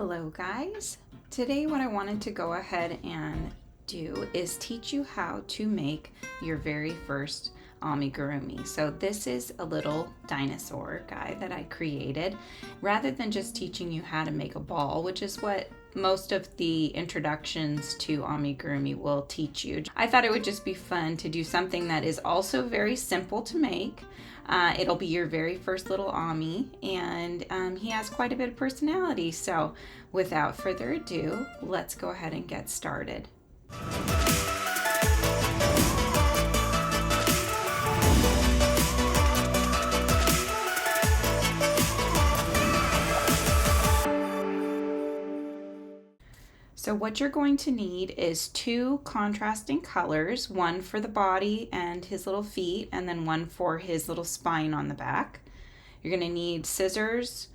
Hello guys! Today what I wanted to go ahead and do is teach you how to make your very first amigurumi. So this is a little dinosaur guy that I created rather than just teaching you how to make a ball, which is what most of the introductions to amigurumi will teach you. I thought it would just be fun to do something that is also very simple to make. It'll be your very first little Ami, and he has quite a bit of personality. So without further ado, let's go ahead and get started. So what you're going to need is two contrasting colors, one for the body and his little feet, and then one for his little spine on the back. You're going to need scissors.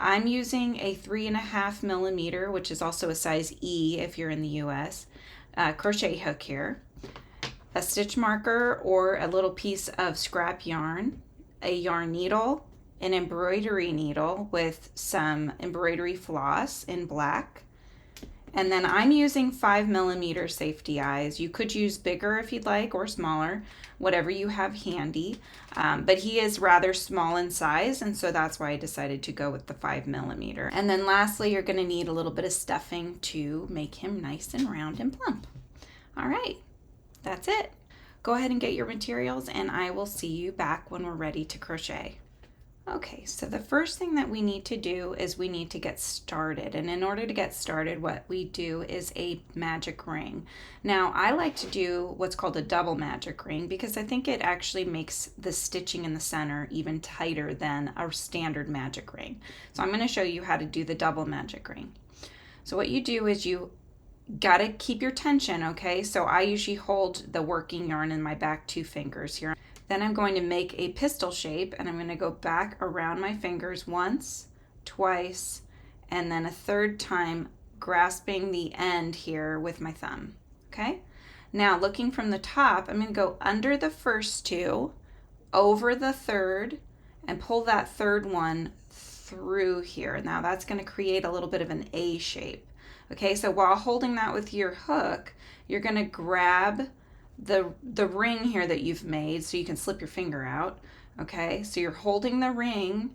I'm using a 3.5 millimeter, which is also a size E if you're in the US, crochet hook here, a stitch marker or a little piece of scrap yarn, a yarn needle, an embroidery needle with some embroidery floss in black. And then I'm using 5 millimeter safety eyes. You could use bigger if you'd like, or smaller, whatever you have handy. But he is rather small in size, and so that's why I decided to go with the 5 millimeter. And then lastly, you're gonna need a little bit of stuffing to make him nice and round and plump. All right, that's it. Go ahead and get your materials, and I will see you back when we're ready to crochet. Okay, so the first thing that we need to do is we need to get started. And in order to get started, what we do is a magic ring. Now, I like to do what's called a double magic ring because I think it actually makes the stitching in the center even tighter than a standard magic ring. So I'm going to show you how to do the double magic ring. So what you do is you gotta keep your tension, okay? So I usually hold the working yarn in my back 2 fingers here. Then I'm going to make a pistol shape, and I'm going to go back around my fingers once, twice, and then a third time, grasping the end here with my thumb, okay? Now looking from the top, I'm going to go under the first 2, over the third, and pull that third one through here. Now that's going to create a little bit of an A shape. Okay, so while holding that with your hook, you're going to grab the ring here that you've made so you can slip your finger out. Okay, so you're holding the ring,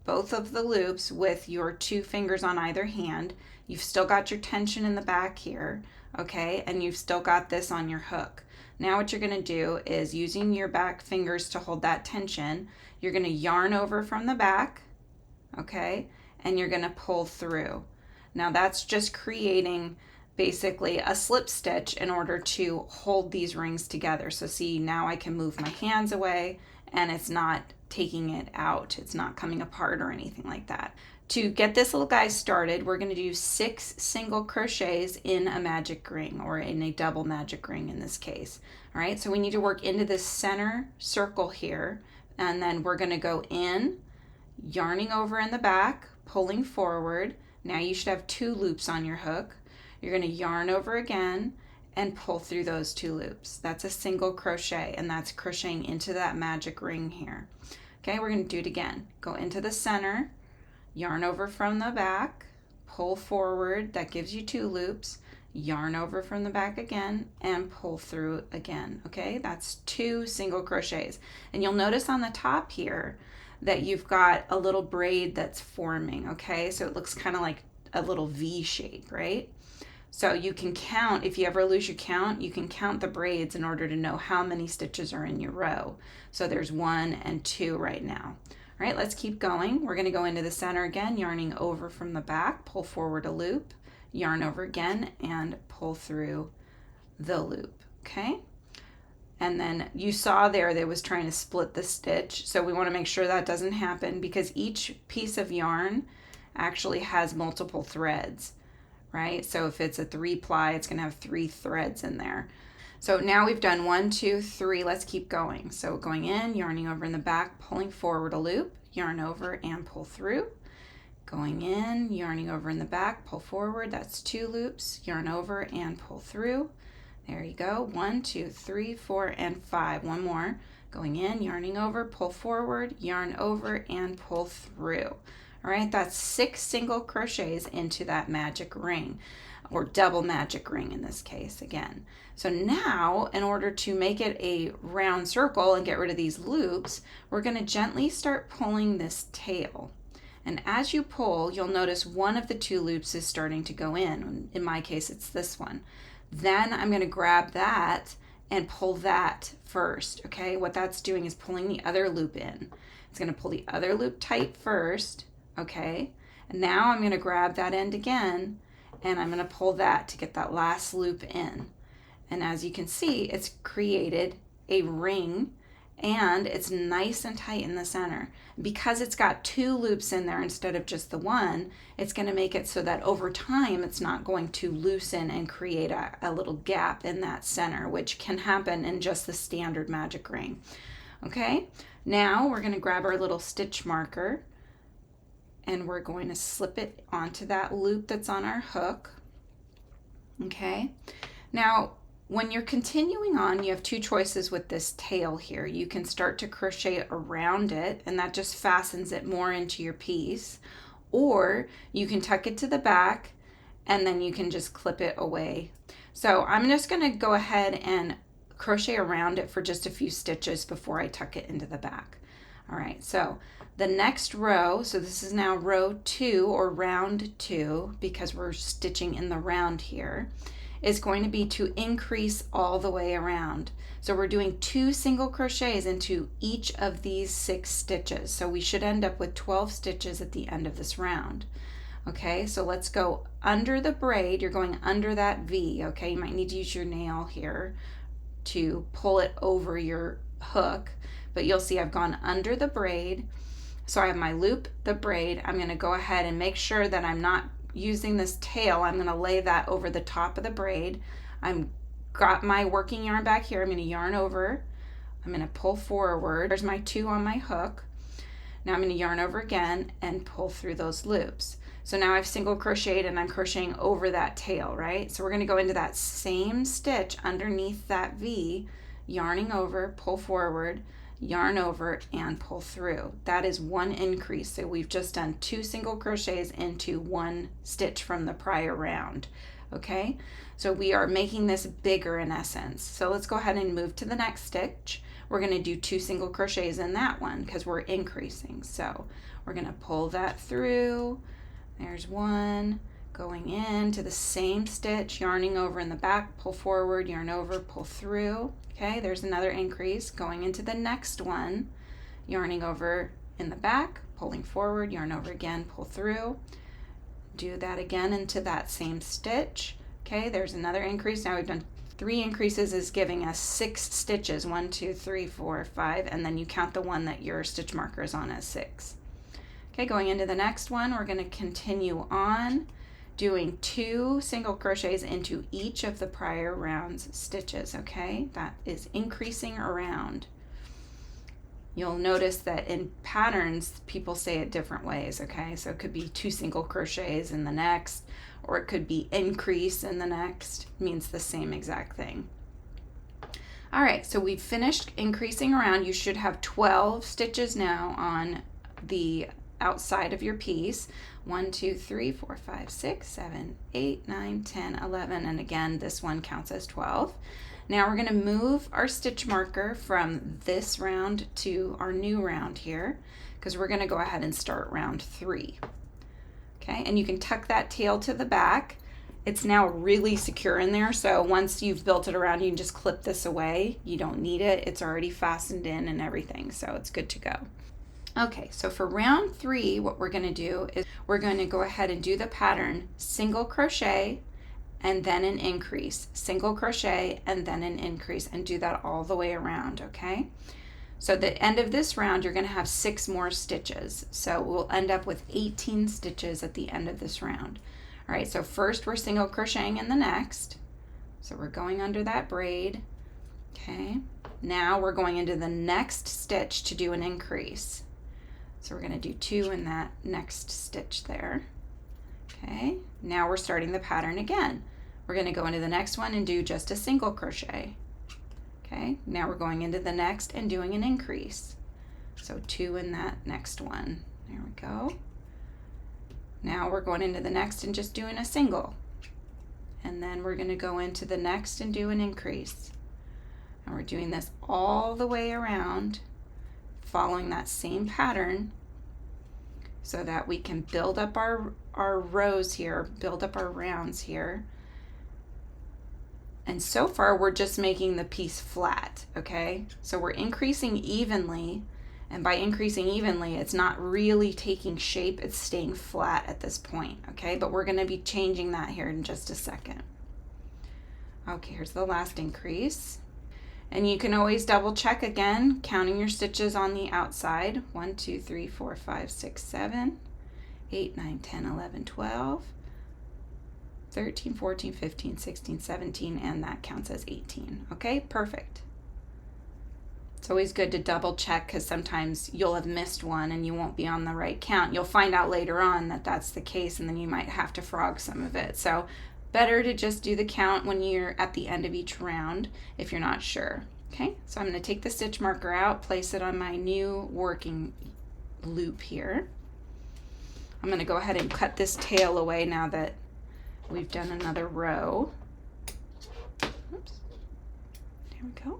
both of the loops, with your 2 fingers on either hand. You've still got your tension in the back here, okay, and you've still got this on your hook. Now what you're going to do is, using your back fingers to hold that tension, you're going to yarn over from the back, okay, and you're going to pull through. Now that's just creating basically a slip stitch in order to hold these rings together. So see, now I can move my hands away and it's not taking it out. It's not coming apart or anything like that. To get this little guy started, we're going to do 6 single crochets in a magic ring, or in a double magic ring in this case. All right, so we need to work into this center circle here, and then we're going to go in, yarning over in the back, pulling forward. Now you should have 2 loops on your hook. You're going to yarn over again and pull through those 2 loops. That's a single crochet, and that's crocheting into that magic ring here. Okay, we're going to do it again. Go into the center, yarn over from the back, pull forward. That gives you 2 loops. Yarn over from the back again and pull through again. Okay, that's 2 single crochets. And you'll notice on the top here that you've got a little braid that's forming. Okay, so it looks kind of like a little V shape, right? So you can count, if you ever lose your count, you can count the braids in order to know how many stitches are in your row. So there's 1 and 2 right now. All right, let's keep going. We're going to go into the center again, yarning over from the back, pull forward a loop, yarn over again, and pull through the loop, okay? And then you saw there that it was trying to split the stitch. So we want to make sure that doesn't happen, because each piece of yarn actually has multiple threads, right? So if it's a 3-ply, it's going to have 3 threads in there. So now we've done 1, 2, 3. Let's keep going. So going in, yarning over in the back, pulling forward a loop, yarn over and pull through. Going in, yarning over in the back, pull forward. That's 2 loops, yarn over and pull through. There you go. 1, 2, 3, 4, and 5. One more. Going in, yarning over, pull forward, yarn over, and pull through. All right, that's 6 single crochets into that magic ring, or double magic ring in this case again. So now, in order to make it a round circle and get rid of these loops, we're going to gently start pulling this tail. And as you pull, you'll notice one of the 2 loops is starting to go in. In my case, it's this one. Then I'm going to grab that and pull that first, okay? What that's doing is pulling the other loop in. It's going to pull the other loop tight first, okay? And now I'm going to grab that end again, and I'm going to pull that to get that last loop in. And as you can see, it's created a ring, and it's nice and tight in the center. Because it's got 2 loops in there instead of just the one, it's going to make it so that over time it's not going to loosen and create a little gap in that center, which can happen in just the standard magic ring. Okay, now we're going to grab our little stitch marker, and we're going to slip it onto that loop that's on our hook. Okay, now when you're continuing on, you have 2 choices with this tail here. You can start to crochet around it, and that just fastens it more into your piece, or you can tuck it to the back and then you can just clip it away. So I'm just going to go ahead and crochet around it for just a few stitches before I tuck it into the back. All right, so the next row, so this is now row 2 or round 2 because we're stitching in the round here, is going to be to increase all the way around. So we're doing 2 single crochets into each of these 6 stitches. So we should end up with 12 stitches at the end of this round. Okay, so let's go under the braid. You're going under that V, okay? You might need to use your nail here to pull it over your hook, but you'll see I've gone under the braid. So I have my loop, the braid. I'm gonna go ahead and make sure that I'm not using this tail. I'm going to lay that over the top of the braid. I've got my working yarn back here. I'm going to yarn over. I'm going to pull forward. There's my 2 on my hook. Now I'm going to yarn over again and pull through those loops. So now I've single crocheted and I'm crocheting over that tail, right? So we're going to go into that same stitch underneath that V, yarning over, pull forward, yarn over, and pull through. That is 1 increase. So we've just done 2 single crochets into 1 stitch from the prior round. Okay, so we are making this bigger in essence. So let's go ahead and move to the next stitch. We're going to do 2 single crochets in that one because we're increasing. So we're going to pull that through. There's 1, going into the same stitch, yarning over in the back, pull forward, yarn over, pull through. Okay, there's another increase, going into the next one, yarning over in the back, pulling forward, yarn over again, pull through. Do that again into that same stitch. Okay, there's another increase. Now we've done 3 increases, is giving us 6 stitches, 1, 2, 3, 4, 5, and then you count the one that your stitch marker is on as 6. Okay, going into the next one, we're going to continue on doing 2 single crochets into each of the prior round's stitches. Okay, that is increasing around. You'll notice that in patterns people say it different ways. Okay, so it could be 2 single crochets in the next, or it could be increase in the next. It means the same exact thing. All right, so we've finished increasing around. You should have 12 stitches now on the outside of your piece. 1, 2, 3, 4, 5, 6, 7, 8, 9, 10, 11, and again this one counts as 12. Now we're going to move our stitch marker from this round to our new round here, because we're going to go ahead and start round 3. Okay, and you can tuck that tail to the back. It's now really secure in there, so once you've built it around, you can just clip this away. You don't need it. It's already fastened in and everything, so it's good to go. Okay, so for round 3, what we're going to do is we're going to go ahead and do the pattern single crochet and then an increase, single crochet and then an increase, and do that all the way around. Okay, so at the end of this round you're going to have 6 more stitches, so we'll end up with 18 stitches at the end of this round. All right, so first we're single crocheting in the next, so we're going under that braid. Okay, now we're going into the next stitch to do an increase. So we're going to do 2 in that next stitch there. Okay, now we're starting the pattern again. We're going to go into the next one and do just a single crochet. Okay, now we're going into the next and doing an increase. So 2 in that next one. There we go. Now we're going into the next and just doing a single. And then we're going to go into the next and do an increase. And we're doing this all the way around, following that same pattern so that we can build up our rows here, build up our rounds here. And so far we're just making the piece flat, okay? So we're increasing evenly, and by increasing evenly, it's not really taking shape, it's staying flat at this point, okay? But we're gonna be changing that here in just a second. Okay, here's the last increase. And you can always double check again, counting your stitches on the outside. 1, 2, 3, 4, 5, 6, 7, 8, 9, 10, 11, 12, 13, 14, 15, 16, 17, and that counts as 18. Okay, perfect. It's always good to double check because sometimes you'll have missed one and you won't be on the right count. You'll find out later on that that's the case, and then you might have to frog some of it. So better to just do the count when you're at the end of each round if you're not sure. Okay, so I'm going to take the stitch marker out, place it on my new working loop here. I'm going to go ahead and cut this tail away now that we've done another row. Oops. There we go.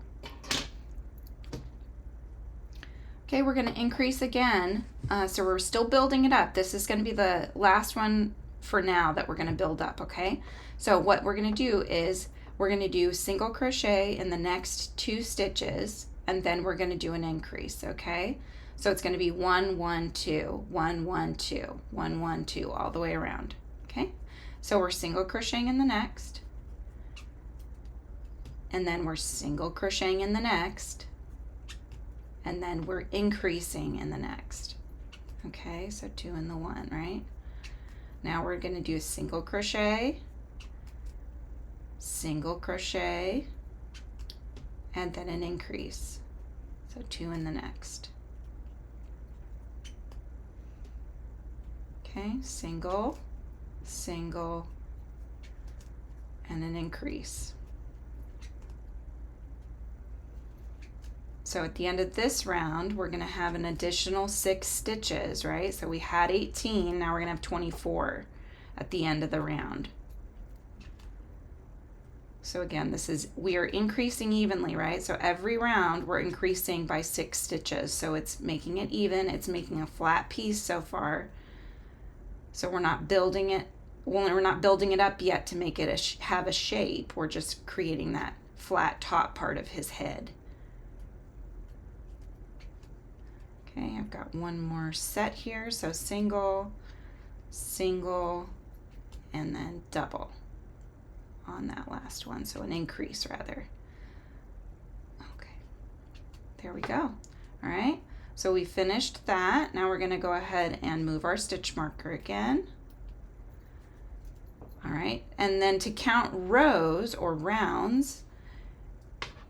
Okay, we're going to increase again. So we're still building it up. This is going to be the last one for now that we're going to build up, okay? So what we're going to do is we're going to do single crochet in the next 2 stitches, and then we're going to do an increase, okay? So it's going to be 1, 1, 2, 1, 1, 2, 1, 1, 2, all the way around, okay? So we're single crocheting in the next, and then we're single crocheting in the next, and then we're increasing in the next. Okay, so 2 in the 1, right? Now we're going to do a single crochet, and then an increase. So 2 in the next. Okay, single, single, and an increase. So at the end of this round, we're going to have an additional 6 stitches, right? So we had 18, now we're going to have 24 at the end of the round. So again, we are increasing evenly, right? So every round we're increasing by 6 stitches. So it's making it even, it's making a flat piece so far. So we're not building it, we're not building it up yet to make it have a shape. We're just creating that flat top part of his head. Okay, I've got one more set here. So single, single, and then double on that last one. So an increase rather. Okay, there we go. All right, so we finished that. Now we're going to go ahead and move our stitch marker again. All right, and then to count rows or rounds,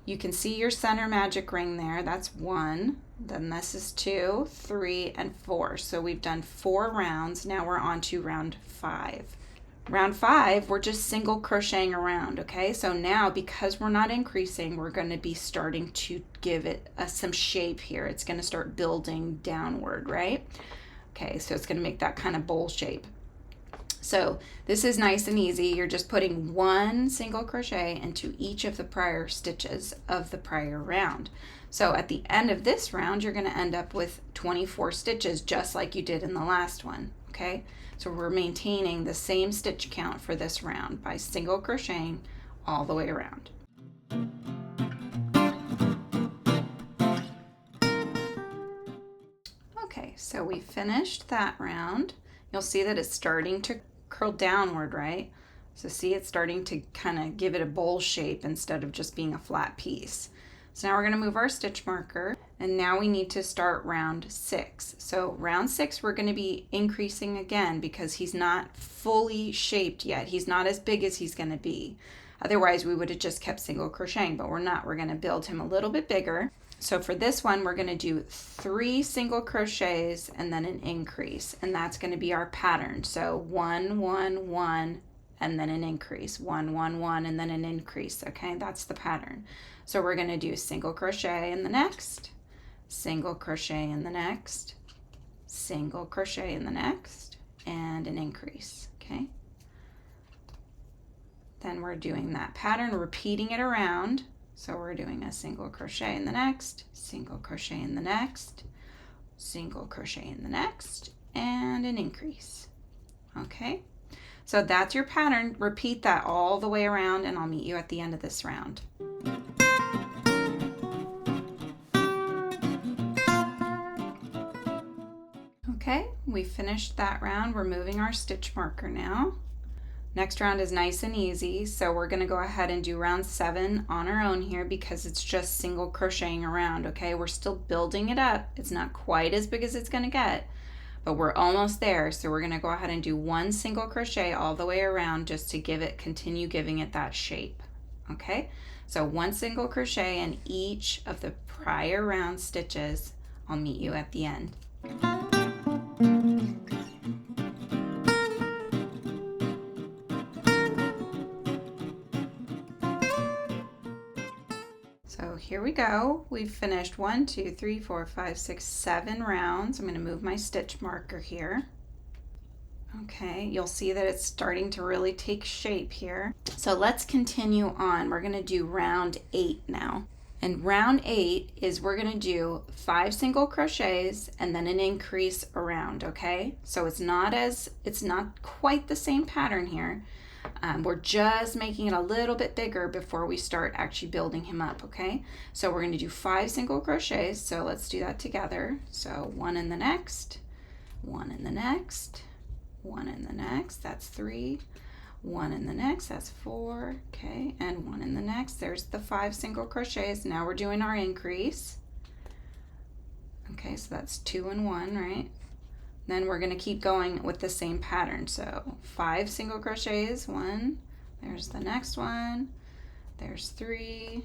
you can see your center magic ring there. That's 1. Then this is 2, 3, and 4. So we've done 4 rounds. Now we're on to round 5. Round 5, we're just single crocheting around, okay? So now, because we're not increasing, we're going to be starting to give it some shape here. It's going to start building downward, right? Okay, so it's going to make that kind of bowl shape. So this is nice and easy. You're just putting 1 single crochet into each of the prior stitches of the prior round. So at the end of this round, you're going to end up with 24 stitches, just like you did in the last one, okay? So we're maintaining the same stitch count for this round by single crocheting all the way around. Okay, so we finished that round. You'll see that it's starting to curl downward, right? So see, it's starting to kind of give it a bowl shape instead of just being a flat piece. So now we're going to move our stitch marker, and now we need to start round 6. So round 6, we're going to be increasing again because he's not fully shaped yet. He's not as big as he's going to be. Otherwise, we would have just kept single crocheting, but we're not. We're going to build him a little bit bigger. So for this one, we're going to do 3 single crochets and then an increase, and that's going to be our pattern. So 1, 1, 1, and then an increase. 1, 1, 1, and then an increase. Okay, that's the pattern. So we're going to do single crochet in the next, single crochet in the next, single crochet in the next, and an increase, okay? Then we're doing that pattern, repeating it around. So we're doing a single crochet in the next, single crochet in the next, single crochet in the next, and an increase, okay? So that's your pattern. Repeat that all the way around, and I'll meet you at the end of this round. Okay, we finished that round. We're moving our stitch marker now. Next round is nice and easy, so we're going to go ahead and do round 7 on our own here because it's just single crocheting around, okay? We're still building it up. It's not quite as big as it's going to get, but we're almost there. So we're going to go ahead and do 1 single crochet all the way around just to continue giving it that shape, okay? So 1 single crochet in each of the prior round stitches. I'll meet you at the end. So here we go. We've finished 1, 2, 3, 4, 5, 6, 7 rounds. I'm going to move my stitch marker here. Okay, you'll see that it's starting to really take shape here. So let's continue on. We're going to do round 8 now. And round 8 is we're going to do 5 single crochets and then an increase around, okay? So it's not quite the same pattern here. We're just making it a little bit bigger before we start actually building him up, okay? So we're going to do 5 single crochets, so let's do that together. So 1 in the next, 1 in the next, 1 in the next, that's 3, 1 in the next, that's 4, okay, and 1 in the next. There's the 5 single crochets. Now we're doing our increase. Okay, so that's 2 and 1, right? Then we're going to keep going with the same pattern. So 5 single crochets, 1, there's the next one, there's 3,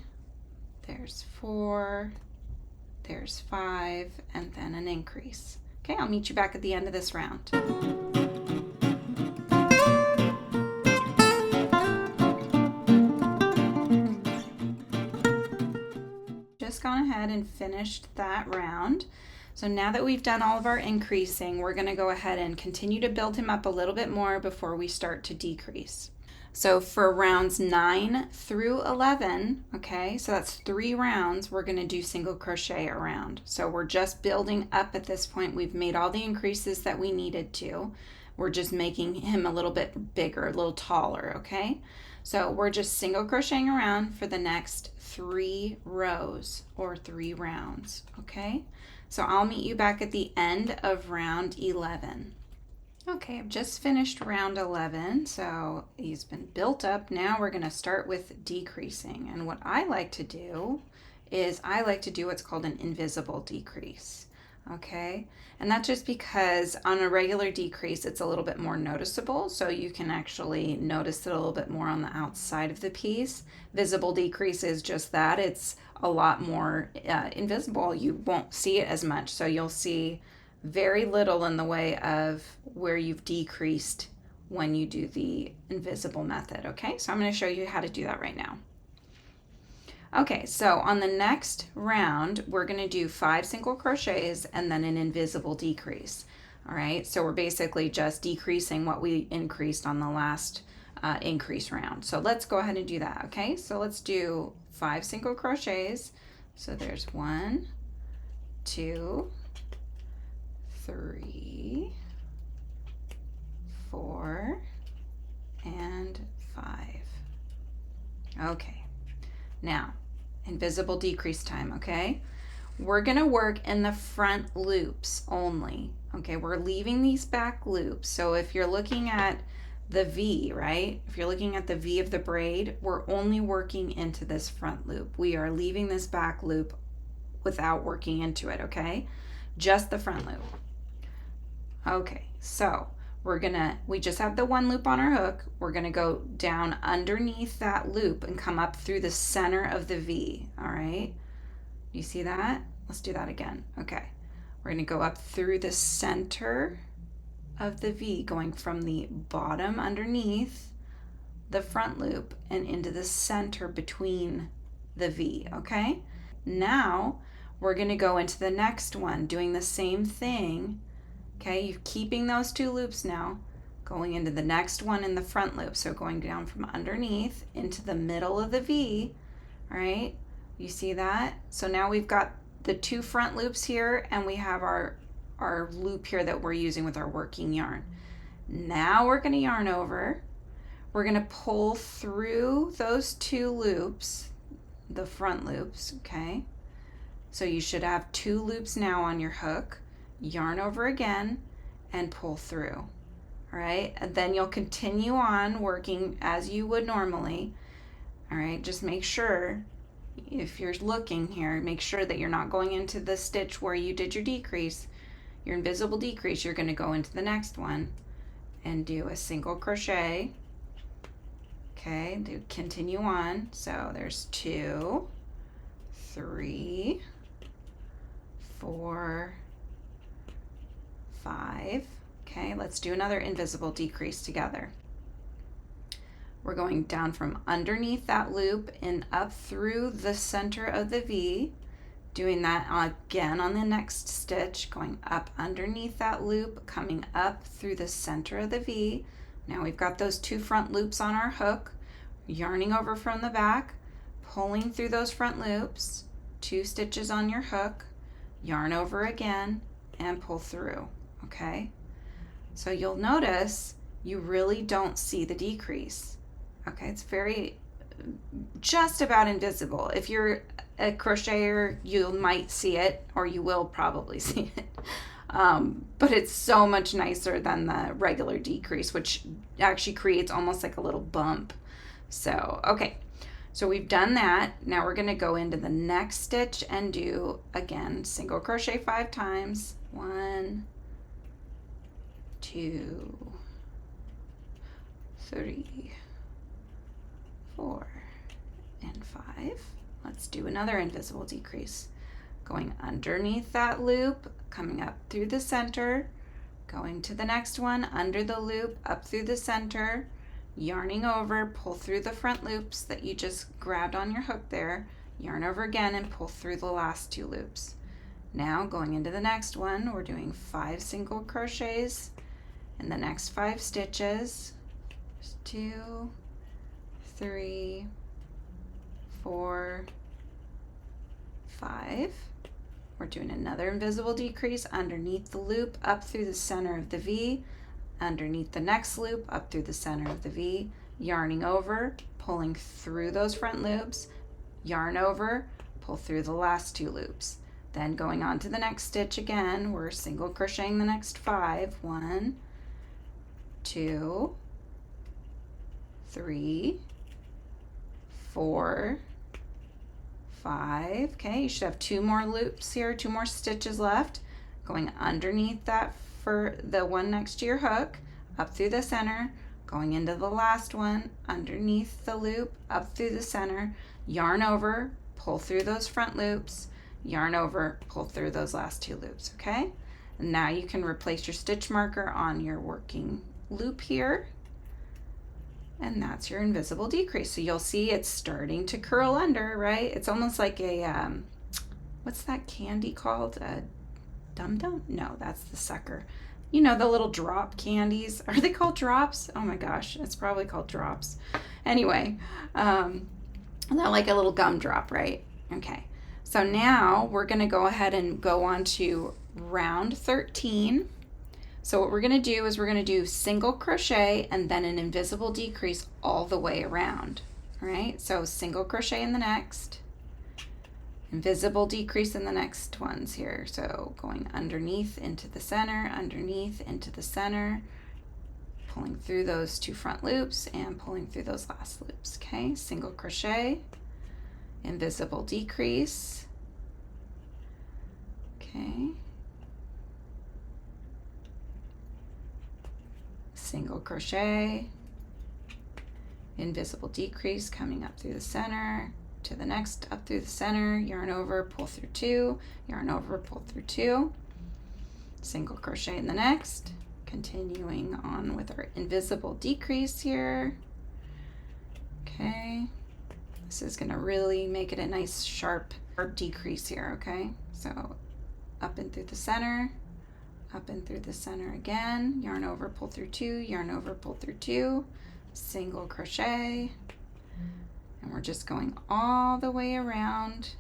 there's 4, there's 5, and then an increase. Okay, I'll meet you back at the end of this round. Just gone ahead and finished that round. So now that we've done all of our increasing, we're going to go ahead and continue to build him up a little bit more before we start to decrease. So for rounds 9 through 11, okay, so that's 3 rounds, we're going to do single crochet around. So we're just building up at this point. We've made all the increases that we needed to. We're just making him a little bit bigger, a little taller, okay? So we're just single crocheting around for the next 3 rows or 3 rounds, okay? So I'll meet you back at the end of round 11. Okay, I've just finished round 11, so he's been built up. Now we're going to start with decreasing. And what I like to do is I like to do what's called an invisible decrease. Okay, and that's just because on a regular decrease it's a little bit more noticeable, so you can actually notice it a little bit more on the outside of the piece. Visible decrease is just that, it's a lot more invisible. You won't see it as much, so you'll see very little in the way of where you've decreased when you do the invisible method. Okay, so I'm going to show you how to do that right now. Okay, so on the next round, we're going to do 5 single crochets and then an invisible decrease. All right, so we're basically just decreasing what we increased on the last increase round. So let's go ahead and do that, okay? So let's do 5 single crochets. So there's 1, 2, 3, 4, and 5. Okay, now invisible decrease time, okay? We're gonna work in the front loops only, okay? We're leaving these back loops. So if you're looking at the V, right? If you're looking at the V of the braid, we're only working into this front loop. We are leaving this back loop without working into it, okay? Just the front loop. Okay, so we just have the 1 loop on our hook. We're gonna go down underneath that loop and come up through the center of the V, all right? You see that? Let's do that again. Okay, we're gonna go up through the center of the V, going from the bottom underneath the front loop and into the center between the V, okay? Now, we're gonna go into the next one, doing the same thing. Okay, you're keeping those 2 loops now, going into the next one in the front loop. So going down from underneath into the middle of the V, all right? You see that? So now we've got the 2 front loops here, and we have our loop here that we're using with our working yarn. Now we're going to yarn over. We're going to pull through those 2 loops, the front loops, okay? So you should have 2 loops now on your hook. Yarn over again and pull through. All right, and then you'll continue on working as you would normally. All right, just make sure, if you're looking here, make sure that you're not going into the stitch where you did your decrease, your invisible decrease. You're going to go into the next one and do a single crochet. Okay, continue on. So there's 2, 3, 4, 5. Okay, let's do another invisible decrease together. We're going down from underneath that loop and up through the center of the V, doing that again on the next stitch, going up underneath that loop, coming up through the center of the V. Now we've got those 2 front loops on our hook, yarning over from the back, pulling through those front loops, 2 stitches on your hook, yarn over again, and pull through. Okay, so you'll notice you really don't see the decrease. Okay, it's very just about invisible. If you're a crocheter, you might see it, or you will probably see it. But it's so much nicer than the regular decrease, which actually creates almost like a little bump. So, okay, so we've done that. Now we're going to go into the next stitch and do, again, single crochet 5 times. 1, 2, 3, 4, and 5. Let's do another invisible decrease. Going underneath that loop, coming up through the center, going to the next one, under the loop, up through the center, yarning over, pull through the front loops that you just grabbed on your hook there, yarn over again and pull through the last 2 loops. Now going into the next one, we're doing 5 single crochets in the next 5 stitches. 2, 3, 4, 5. We're doing another invisible decrease underneath the loop, up through the center of the V, underneath the next loop, up through the center of the V, yarning over, pulling through those front loops, yarn over, pull through the last 2 loops. Then going on to the next stitch again, we're single crocheting the next 5. 1, 2, 3, 4, 5. Okay, you should have 2 more loops here, 2 more stitches left. Going underneath that for the one next to your hook, up through the center, going into the last one, underneath the loop, up through the center, yarn over, pull through those front loops, yarn over, pull through those last 2 loops, okay? And now you can replace your stitch marker on your working loop here, and that's your invisible decrease. So you'll see it's starting to curl under, right? It's almost like a, what's that candy called? A dum-dum? No, that's the sucker. You know, the little drop candies. Are they called drops? Oh my gosh, it's probably called drops. Anyway, they're like a little gumdrop, right? Okay. So now we're going to go ahead and go on to round 13. So what we're going to do is we're going to do single crochet and then an invisible decrease all the way around. All right, so single crochet in the next, invisible decrease in the next ones here. So going underneath into the center, underneath into the center, pulling through those 2 front loops and pulling through those last loops. Okay, single crochet, invisible decrease. Okay. Single crochet, invisible decrease coming up through the center to the next, up through the center, yarn over, pull through 2, yarn over, pull through 2, single crochet in the next, continuing on with our invisible decrease here. Okay, this is going to really make it a nice sharp decrease here. Okay, so up and through the center, up and through the center again, yarn over, pull through 2, yarn over, pull through 2, single crochet, and we're just going all the way around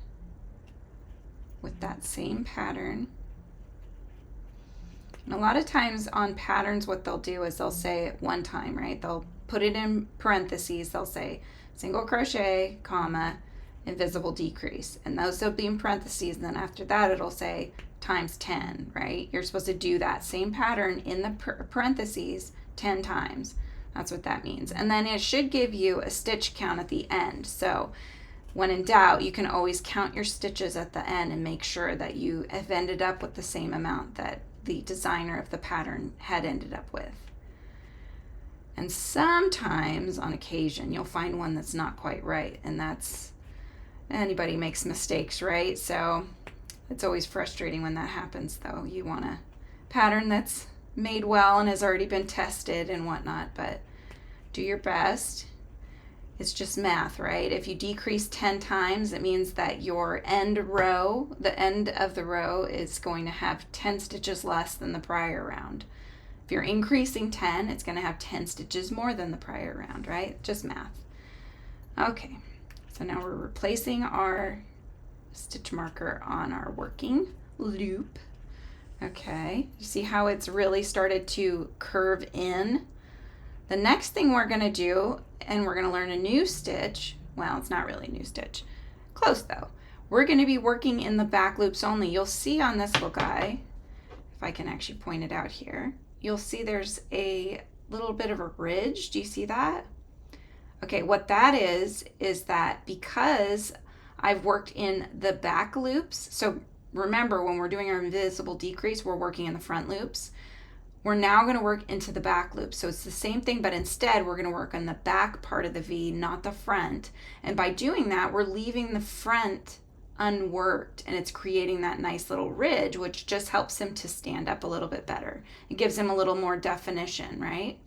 with that same pattern. And a lot of times on patterns, what they'll do is they'll say it one time, right? They'll put it in parentheses, they'll say single crochet, comma, invisible decrease, and those will be in parentheses, and then after that it'll say times 10, right? You're supposed to do that same pattern in the parentheses 10 times. That's what that means. And then it should give you a stitch count at the end. So when in doubt, you can always count your stitches at the end and make sure that you have ended up with the same amount that the designer of the pattern had ended up with. And sometimes, on occasion, you'll find one that's not quite right, and that's, anybody makes mistakes, right? So it's always frustrating when that happens, though. You want a pattern that's made well and has already been tested and whatnot, but do your best. It's just math, right? If you decrease 10 times, it means that your end row, the end of the row, is going to have 10 stitches less than the prior round. If you're increasing 10, it's going to have 10 stitches more than the prior round, right? Just math. Okay, so now we're replacing our stitch marker on our working loop. Okay, you see how it's really started to curve in? The next thing we're going to do, and we're going to learn a new stitch. Well, it's not really a new stitch. Close though. We're going to be working in the back loops only. You'll see on this little guy, if I can actually point it out here, you'll see there's a little bit of a ridge. Do you see that? Okay, what that is that because I've worked in the back loops, so remember when we're doing our invisible decrease, we're working in the front loops. We're now going to work into the back loop. So it's the same thing, but instead we're going to work on the back part of the V, not the front. And by doing that, we're leaving the front unworked, and it's creating that nice little ridge, which just helps him to stand up a little bit better. It gives him a little more definition, right?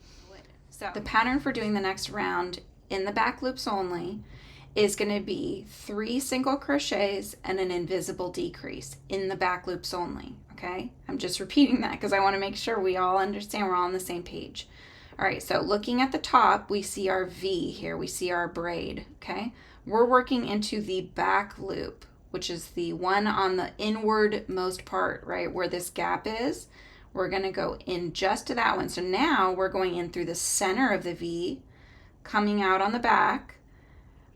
So the pattern for doing the next round in the back loops only is going to be 3 single crochets and an invisible decrease in the back loops only. Okay, I'm just repeating that because I want to make sure we all understand we're all on the same page. All right, so looking at the top, we see our V here, we see our braid, okay? We're working into the back loop, which is the one on the inwardmost part, right, where this gap is. We're going to go in just to that one. So now we're going in through the center of the V, coming out on the back.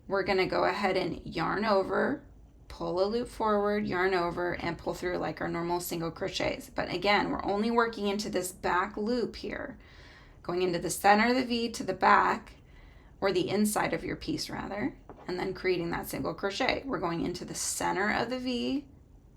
We're going to go ahead and yarn over, pull a loop forward, yarn over, and pull through like our normal single crochets. But again, we're only working into this back loop here, going into the center of the V to the back, or the inside of your piece rather, and then creating that single crochet. We're going into the center of the V,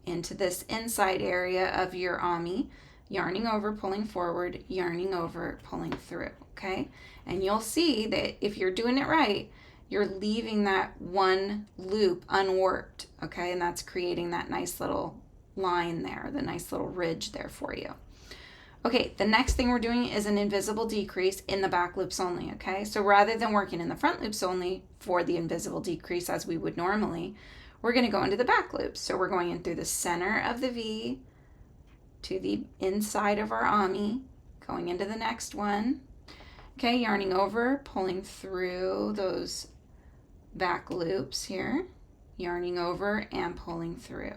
into this inside area of your ami, yarning over, pulling forward, yarning over, pulling through, okay? And you'll see that if you're doing it right, you're leaving that one loop unworked, okay? And that's creating that nice little line there, the nice little ridge there for you. Okay, the next thing we're doing is an invisible decrease in the back loops only, okay? So rather than working in the front loops only for the invisible decrease as we would normally, we're going to go into the back loops. So we're going in through the center of the V to the inside of our ami, going into the next one. Okay, yarning over, pulling through those back loops here, yarning over and pulling through.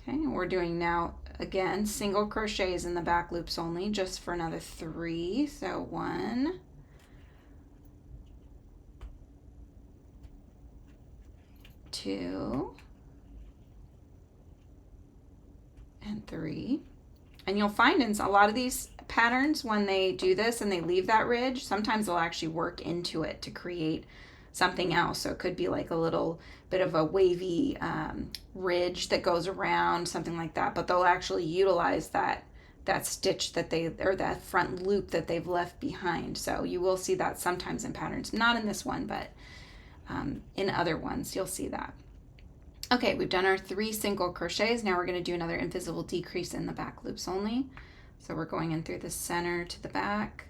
Okay, and we're doing now, again, single crochets in the back loops only, just for another 3. So 1, 2, and 3. And you'll find in a lot of these patterns when they do this and they leave that ridge, sometimes they'll actually work into it to create something else. So it could be like a little bit of a wavy ridge that goes around, something like that, but they'll actually utilize that stitch that or that front loop that they've left behind. So you will see that sometimes in patterns, not in this one, but in other ones you'll see that. Okay, we've done our 3 single crochets. Now we're going to do another invisible decrease in the back loops only. So we're going in through the center to the back,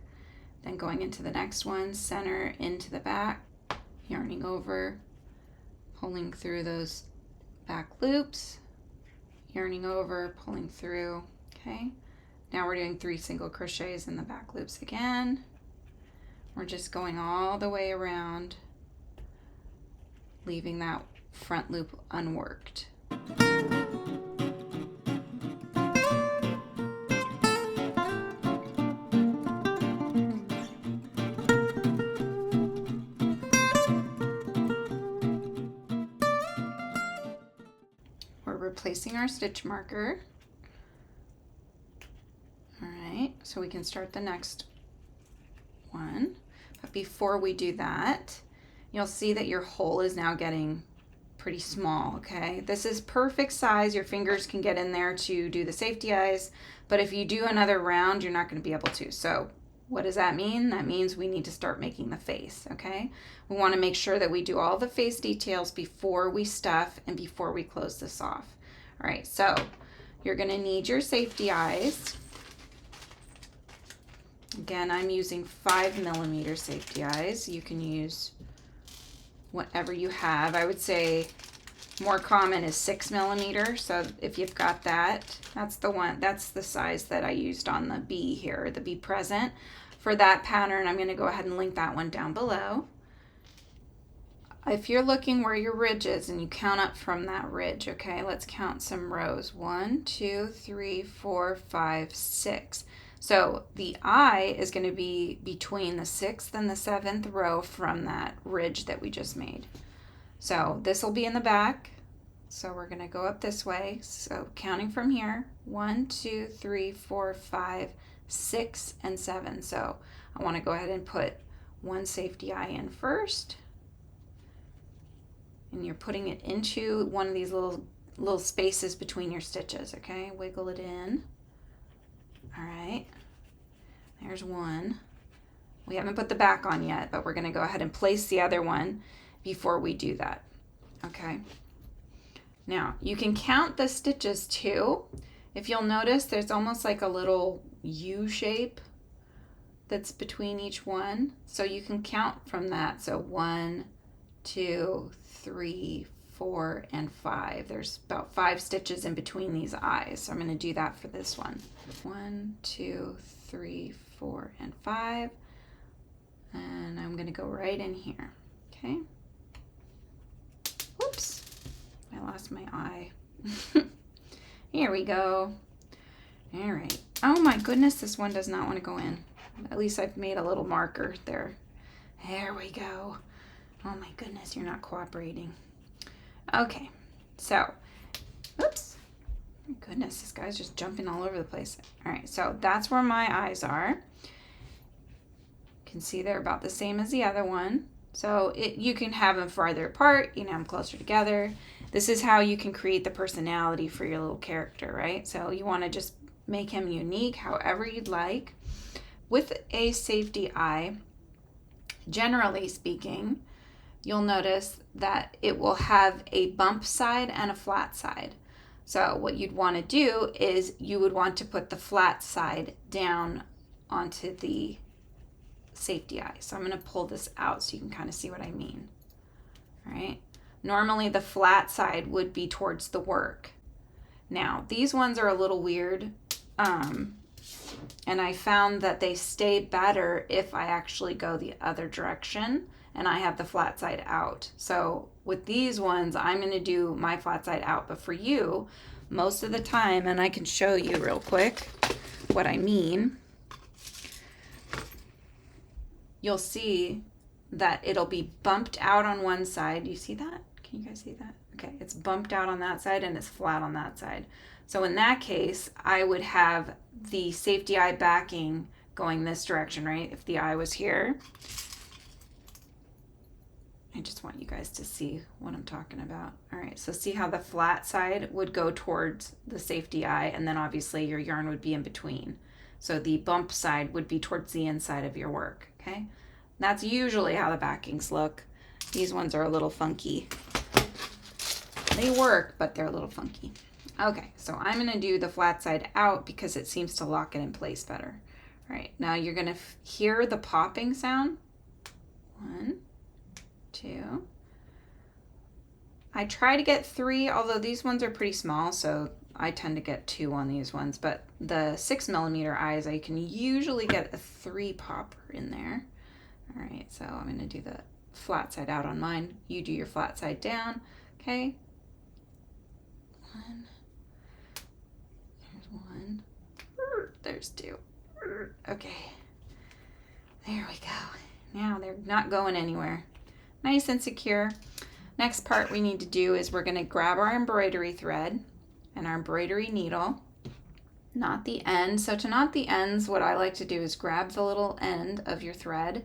then going into the next one, center into the back, yarning over, pulling through those back loops, yarning over, pulling through. Okay, now we're doing 3 single crochets in the back loops again. We're just going all the way around, leaving that front loop unworked. We're replacing our stitch marker. All right, so we can start the next one. But before we do that, you'll see that your hole is now getting pretty small, okay? This is perfect size. Your fingers can get in there to do the safety eyes, but if you do another round, you're not going to be able to. So what does that mean? That means we need to start making the face, okay? We want to make sure that we do all the face details before we stuff and before we close this off. All right, so you're going to need your safety eyes. Again, I'm using 5mm safety eyes. You can use whatever you have. I would say more common is 6mm. So if you've got that, that's the one, that's the size that I used on the bee here, the Be Present. For that pattern, I'm going to go ahead and link that one down below. If you're looking where your ridge is and you count up from that ridge, okay, let's count some rows. 1, 2, 3, 4, 5, 6. So the eye is going to be between the 6th and the 7th row from that ridge that we just made. So this will be in the back. So we're going to go up this way. So counting from here, 1, 2, 3, 4, 5, 6, and 7. So I want to go ahead and put one safety eye in first. And you're putting it into one of these little spaces between your stitches, okay? Wiggle it in. All right, there's one. We haven't put the back on yet, but we're going to go ahead and place the other one before we do that, okay? Now, you can count the stitches too. If you'll notice, there's almost like a little U shape that's between each one. So you can count from that. So 1, 2, 3, 4, and 5. There's about 5 stitches in between these eyes. So I'm going to do that for this one. 1, 2, 3, 4, and 5. And I'm going to go right in here. Okay. Whoops. I lost my eye. Here we go. All right. Oh my goodness, this one does not want to go in. At least I've made a little marker there. There we go. Oh my goodness, you're not cooperating. Okay, so, oops. My goodness, this guy's just jumping all over the place. All right, so that's where my eyes are. You can see they're about the same as the other one. So you can have them farther apart, you can have them closer together. This is how you can create the personality for your little character, right? So you want to just make him unique however you'd like. With a safety eye, generally speaking, you'll notice that it will have a bump side and a flat side. So what you'd want to do is you would want to put the flat side down onto the safety eye. So I'm going to pull this out so you can kind of see what I mean. All right. Normally the flat side would be towards the work. Now these ones are a little weird. And I found that they stay better if I actually go the other direction and I have the flat side out. So with these ones, I'm going to do my flat side out. But for you, most of the time, and I can show you real quick what I mean, you'll see that it'll be bumped out on one side. Do you see that? Can you guys see that? Okay, it's bumped out on that side and it's flat on that side. So in that case, I would have the safety eye backing going this direction, right? If the eye was here. I just want you guys to see what I'm talking about. All right, so see how the flat side would go towards the safety eye, and then obviously your yarn would be in between. So the bump side would be towards the inside of your work, okay? That's usually how the backings look. These ones are a little funky. They work, but they're a little funky. Okay, so I'm gonna do the flat side out because it seems to lock it in place better. All right, now you're gonna hear the popping sound. 1, 2. I try to get 3, although these ones are pretty small, so I tend to get 2 on these ones, but the 6mm eyes, I can usually get a 3 popper in there. All right, so I'm going to do the flat side out on mine. You do your flat side down, okay? 1. There's 1. There's 2. Okay. There we go. Now they're not going anywhere. Nice and secure. Next part we need to do is we're going to grab our embroidery thread and our embroidery needle, knot the end. So to knot the ends, what I like to do is grab the little end of your thread,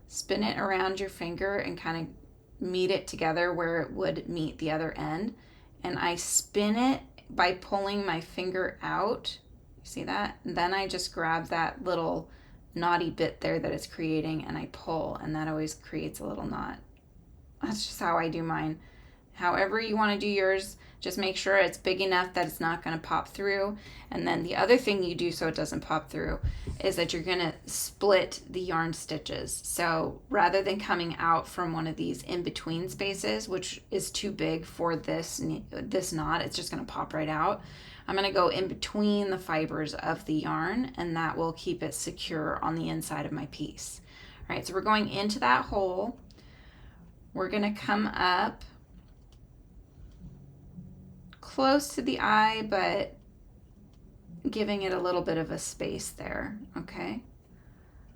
spin it around your finger and kind of meet it together where it would meet the other end. And I spin it by pulling my finger out. You see that? And then I just grab that little knotty bit there that it's creating and I pull, and that always creates a little knot. That's just how I do mine. However you want to do yours, just make sure it's big enough that it's not going to pop through. And then the other thing you do so it doesn't pop through is that you're going to split the yarn stitches. So rather than coming out from one of these in-between spaces, which is too big for this knot, it's just going to pop right out. I'm going to go in between the fibers of the yarn, and that will keep it secure on the inside of my piece. All right, so we're going into that hole. We're going to come up close to the eye, but giving it a little bit of a space there, okay?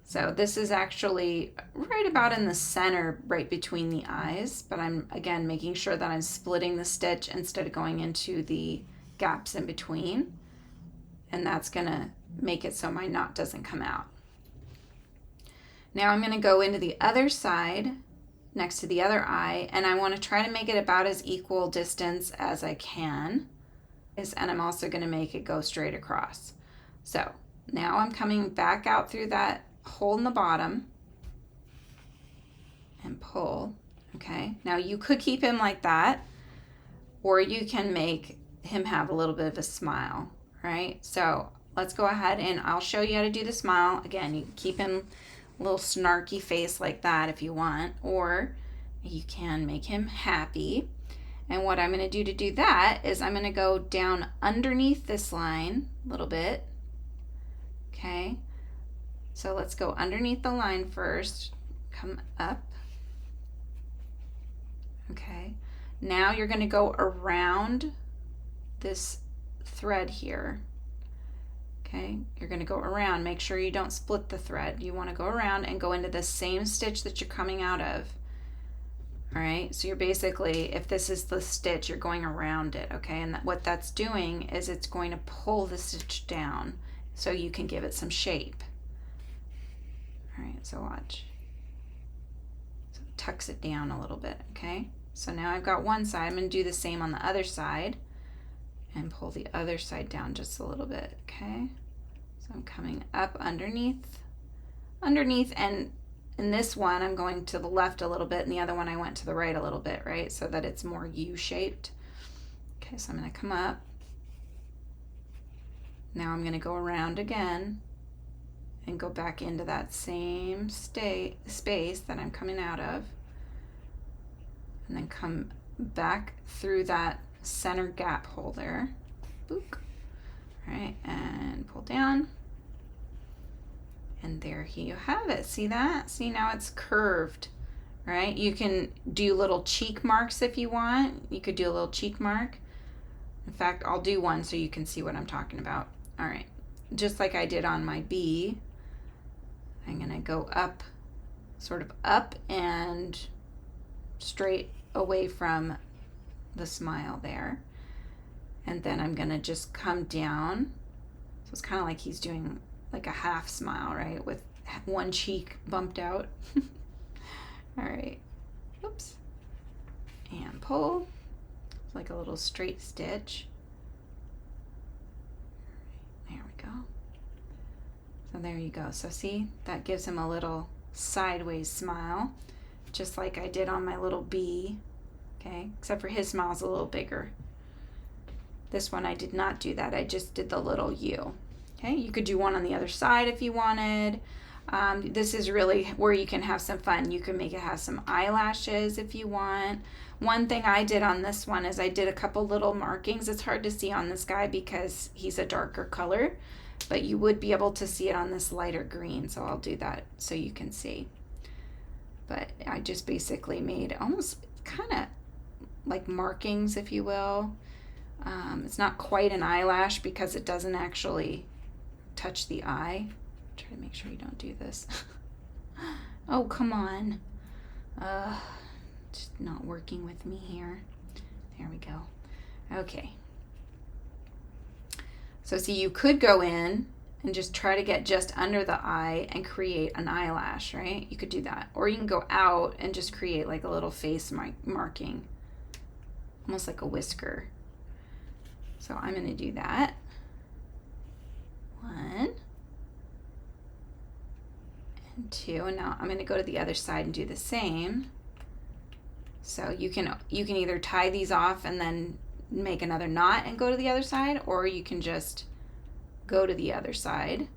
So this is actually right about in the center, right between the eyes, but I'm, again, making sure that I'm splitting the stitch instead of going into the gaps in between, and that's gonna make it so my knot doesn't come out. Now I'm gonna go into the other side next to the other eye, and I want to try to make it about as equal distance as I can, and I'm also going to make it go straight across. So now I'm coming back out through that hole in the bottom and pull. Okay, now you could keep him like that, or you can make him have a little bit of a smile, right? So let's go ahead and I'll show you how to do the smile. Again, you can keep him little snarky face like that if you want, or you can make him happy. And what I'm going to do that is I'm going to go down underneath this line a little bit. Okay, so let's go underneath the line first, come up. Okay, now you're going to go around this thread here. Okay, you're going to go around. Make sure you don't split the thread. You want to go around and go into the same stitch that you're coming out of. All right, so you're basically, if this is the stitch, you're going around it, okay? And what that's doing is it's going to pull the stitch down so you can give it some shape. All right, so watch. So it tucks it down a little bit, okay? So now I've got one side. I'm going to do the same on the other side and pull the other side down just a little bit, okay? So I'm coming up underneath, and in this one I'm going to the left a little bit, and the other one I went to the right a little bit, right? So that it's more U-shaped. Okay, so I'm going to come up. Now I'm going to go around again and go back into that same space that I'm coming out of, and then come back through that center gap hole there. Boop. All right, and pull down, and there you have it. See that? See, now it's curved, right? You can do little cheek marks if you want. You could do a little cheek mark. In fact, I'll do one so you can see what I'm talking about. All right, just like I did on my bee, I'm gonna go up, sort of up and straight away from the smile there, and then I'm gonna just come down. So it's kind of like he's doing like a half smile, right, with one cheek bumped out. All right, oops, and pull. It's like a little straight stitch. There we go. So there you go. So see, that gives him a little sideways smile, just like I did on my little bee. Okay, except for his smile's a little bigger. This one I did not do that. I just did the little U. Okay, you could do one on the other side if you wanted. This is really where you can have some fun. You can make it have some eyelashes if you want. One thing I did on this one is I did a couple little markings. It's hard to see on this guy because he's a darker color, but you would be able to see it on this lighter green, so I'll do that so you can see. But I just basically made almost kind of like markings, if you will. It's not quite an eyelash because it doesn't actually touch the eye. Try to make sure you don't do this. Oh, come on. Just not working with me here. There we go. Okay. So see, you could go in and just try to get just under the eye and create an eyelash, right? You could do that. Or you can go out and just create like a little face marking, almost like a whisker. So I'm going to do that. 1 and 2, and now I'm going to go to the other side and do the same. So you can either tie these off and then make another knot and go to the other side, or you can just go to the other side.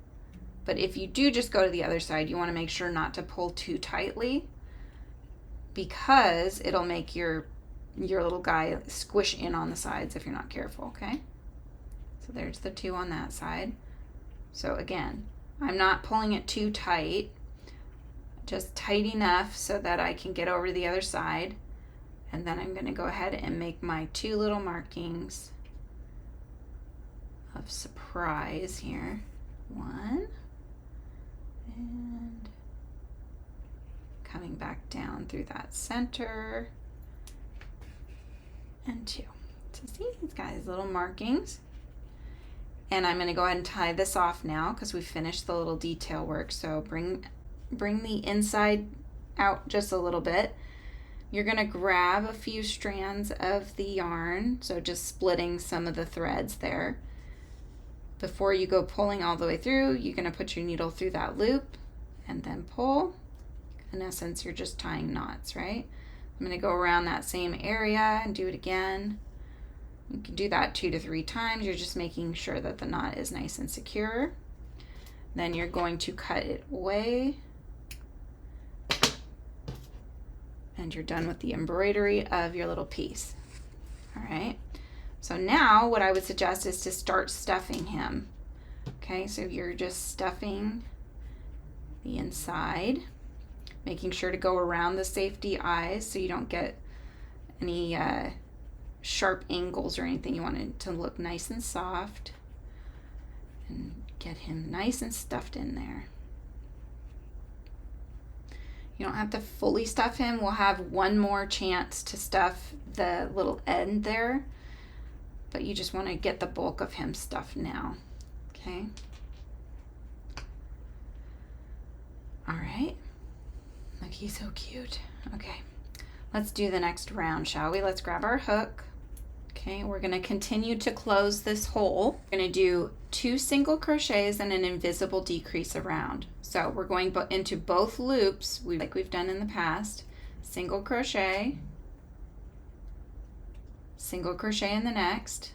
But if you do just go to the other side, you want to make sure not to pull too tightly, because it'll make your little guy squish in on the sides if you're not careful, okay? So there's the 2 on that side. So again, I'm not pulling it too tight, just tight enough so that I can get over to the other side. And then I'm going to go ahead and make my 2 little markings of surprise here. 1, and coming back down through that center, and 2. So see, he's got his little markings. And I'm going to go ahead and tie this off now because we finished the little detail work. So bring the inside out just a little bit. You're going to grab a few strands of the yarn, so just splitting some of the threads there. Before you go pulling all the way through, you're going to put your needle through that loop and then pull. In essence, you're just tying knots, right? I'm going to go around that same area and do it again. You can do that 2 to 3 times. You're just making sure that the knot is nice and secure. Then you're going to cut it away. And you're done with the embroidery of your little piece. All right. So now what I would suggest is to start stuffing him. Okay, so you're just stuffing the inside, making sure to go around the safety eyes so you don't get any sharp angles or anything. You want it to look nice and soft, and get him nice and stuffed in there. You don't have to fully stuff him. We'll have one more chance to stuff the little end there, but you just want to get the bulk of him stuffed now. Okay. All right. Look, he's so cute. Okay. Let's do the next round, shall we? Let's grab our hook. Okay, we're going to continue to close this hole. We're going to do 2 single crochets and an invisible decrease around. So we're going into both loops, like we've done in the past. Single crochet, single crochet in the next,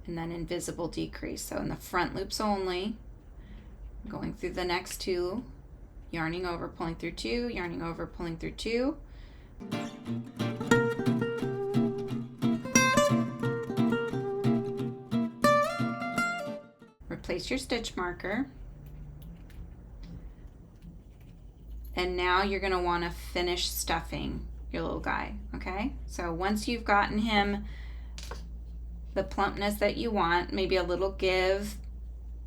and then invisible decrease. So in the front loops only, going through the next 2, yarning over, pulling through 2, yarning over, pulling through 2. Replace your stitch marker. And now you're going to want to finish stuffing your little guy, okay? So once you've gotten him the plumpness that you want, maybe a little give,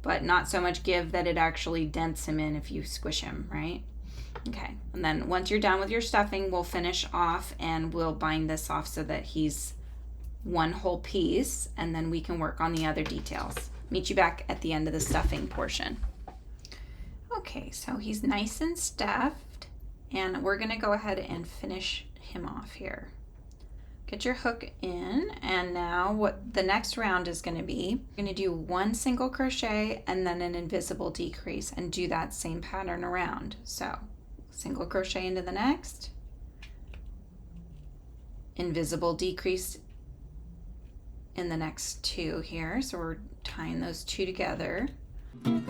but not so much give that it actually dents him in if you squish him, right? Okay, and then once you're done with your stuffing, we'll finish off and we'll bind this off so that he's one whole piece, and then we can work on the other details. Meet you back at the end of the stuffing portion. Okay, so he's nice and stuffed, and we're gonna go ahead and finish him off here. Get your hook in, and now what the next round is gonna be, you're gonna do 1 single crochet and then an invisible decrease, and do that same pattern around. So single crochet into the next, invisible decrease in the next 2 here. So we're tying those 2 together. You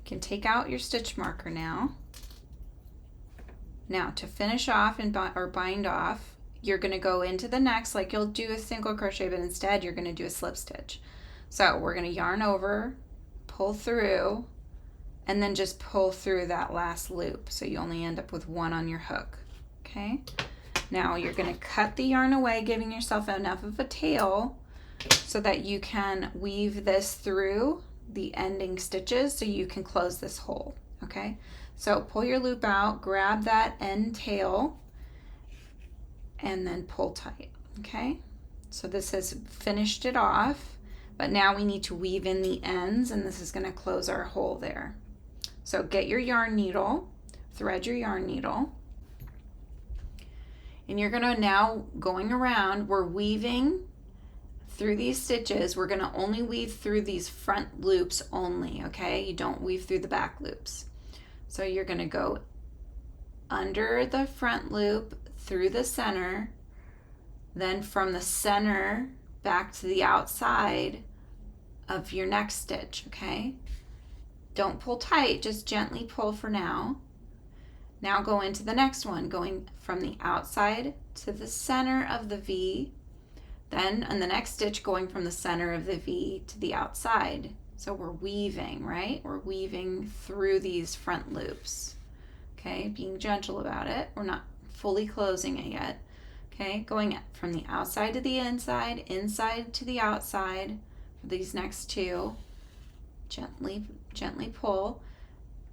can take out your stitch marker now. Now to finish off and bind off, you're going to go into the next like you'll do a single crochet, but instead you're going to do a slip stitch. So we're going to yarn over, pull through, and then just pull through that last loop. So you only end up with one on your hook. Okay. Now you're going to cut the yarn away, giving yourself enough of a tail so that you can weave this through the ending stitches so you can close this hole. Okay. So pull your loop out, grab that end tail, and then pull tight. Okay. So this has finished it off, but now we need to weave in the ends, and this is going to close our hole there. So get your yarn needle, thread your yarn needle, and you're going to now, going around, we're weaving through these stitches. We're going to only weave through these front loops only, okay? You don't weave through the back loops. So you're going to go under the front loop, through the center, then from the center back to the outside of your next stitch, okay? Don't pull tight, just gently pull for now. Now go into the next one, going from the outside to the center of the V, then on the next stitch going from the center of the V to the outside. So we're weaving, right? We're weaving through these front loops, okay? Being gentle about it. We're not fully closing it yet, okay? Going from the outside to the inside, inside to the outside for these next two. Gently pull.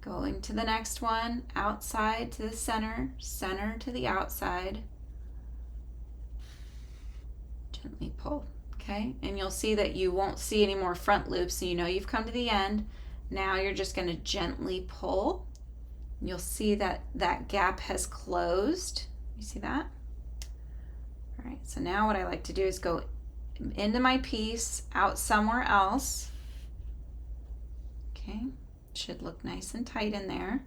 Going to the next one, outside to the center, center to the outside. Gently pull. Okay, and you'll see that you won't see any more front loops, so you know you've come to the end. Now you're just going to gently pull. You'll see that that gap has closed. You see that? All right, so now what I like to do is go into my piece, out somewhere else. Okay, should look nice and tight in there.